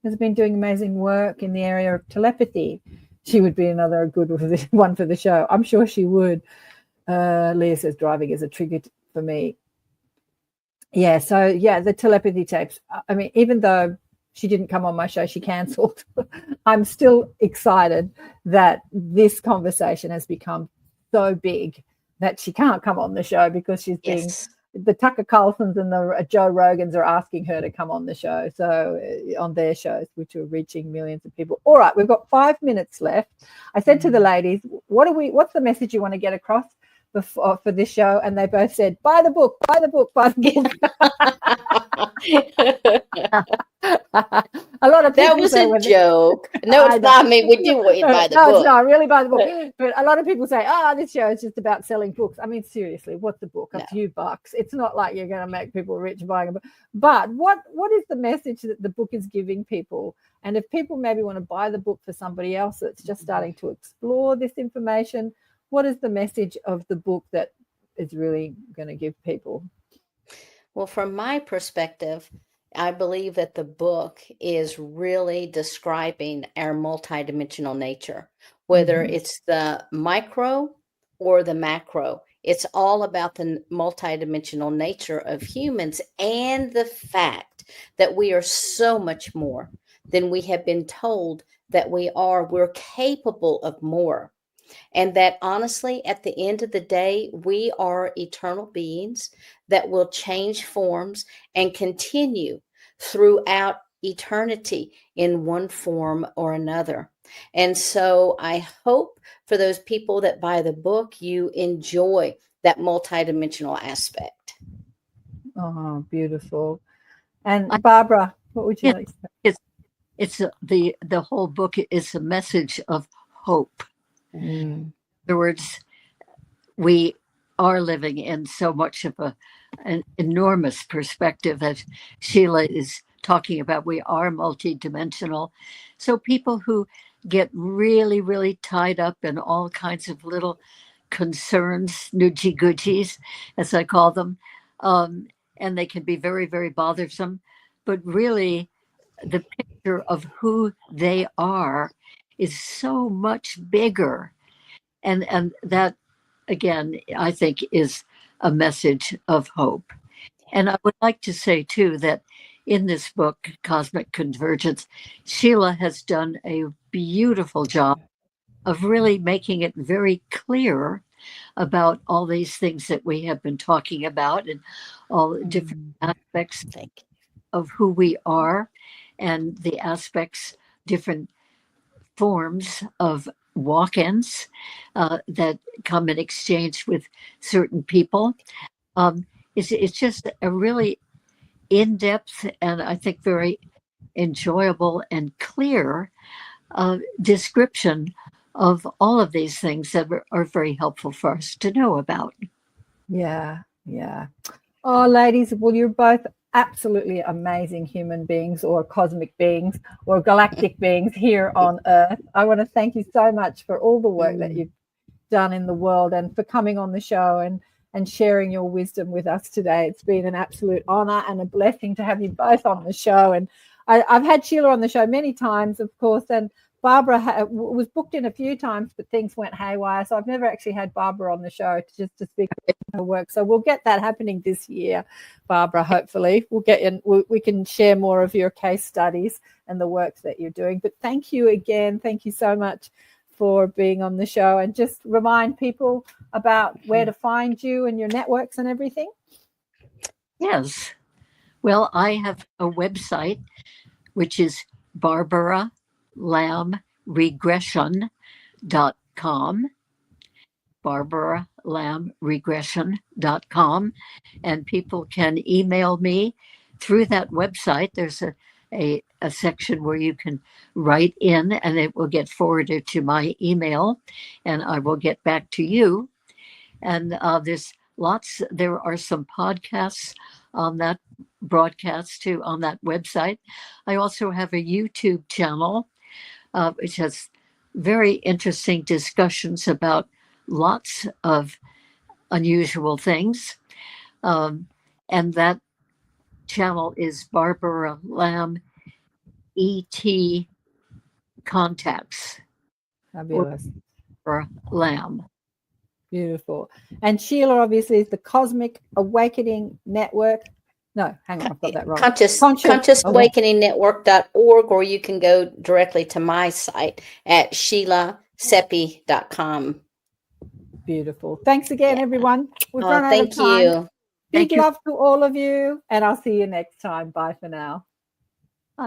has been doing amazing work in the area of telepathy. She would be another good one for the show. I'm sure she would. Leah says driving is a trigger for me. Yeah, so yeah, the telepathy tapes. I mean, even though she didn't come on my show, she cancelled. I'm still excited that this conversation has become so big that she can't come on the show because she's being, the Tucker Carlsons and the Joe Rogans are asking her to come on the show. So on their shows, which are reaching millions of people. All right, we've got 5 minutes left. I said to the ladies, what's the message you want to get across for this show? And they both said, buy the book, buy the book, buy the book. A lot of people, that was a joke. No, it's not. I mean, we do want you to buy the book. No, it's not really buy the book. But a lot of people say, this show is just about selling books. I mean, seriously, what's the book? A few bucks. It's not like you're going to make people rich buying a book. But what is the message that the book is giving people? And if people maybe want to buy the book for somebody else that's just starting to explore this information, what is the message of the book that is really going to give people? Well, from my perspective, I believe that the book is really describing our multidimensional nature, whether it's the micro or the macro. It's all about the multidimensional nature of humans and the fact that we are so much more than we have been told that we are. We're capable of more. And that honestly, at the end of the day, we are eternal beings that will change forms and continue throughout eternity in one form or another. And so I hope for those people that buy the book, you enjoy that multidimensional aspect. Oh, beautiful. And Barbara, what would you like to say? It's the whole book is a message of hope. In other words, we are living in so much of an enormous perspective that Sheila is talking about. We are multidimensional. So people who get really, really tied up in all kinds of little concerns, noogie-googies, as I call them, and they can be very, very bothersome. But really, the picture of who they are is so much bigger. And that, again, I think is a message of hope. And I would like to say, too, that in this book, Cosmic Convergence, Sheila has done a beautiful job of really making it very clear about all these things that we have been talking about and all the different aspects of who we are and the aspects, different forms of walk-ins that come in exchange with certain people. It's just a really in-depth and I think very enjoyable and clear description of all of these things that are very helpful for us to know about. Yeah. Oh, ladies, well, you're both absolutely amazing human beings or cosmic beings or galactic beings here on Earth. I want to thank you so much for all the work that you've done in the world and for coming on the show and sharing your wisdom with us today. It's been an absolute honor and a blessing to have you both on the show. And I've had Sheila on the show many times, of course, and Barbara was booked in a few times, but things went haywire. So I've never actually had Barbara on the show to speak about her work. So we'll get that happening this year, Barbara, hopefully. We'll get in, we can share more of your case studies and the work that you're doing. But thank you again. Thank you so much for being on the show. And just remind people about where to find you and your networks and everything. Yes. Well, I have a website, which is barbaralamregression.com. barbaralamregression.com, and people can email me through that website. There's a section where you can write in, and it will get forwarded to my email, and I will get back to you. And there are some podcasts on that broadcast too, on that website. I also have a YouTube channel, which has very interesting discussions about lots of unusual things. And that channel is Barbara Lamb ET Contacts. Fabulous. Barbara Lamb. Beautiful. And Sheila, obviously, is the Cosmic Awakening Network. No, hang on, I've got that wrong. ConsciousAwakeningNetwork.org, or you can go directly to my site at SheilaSeppi.com. Beautiful. Thanks again, everyone. We've run out of Thank time. you. Big love to all of you, and I'll see you next time. Bye for now.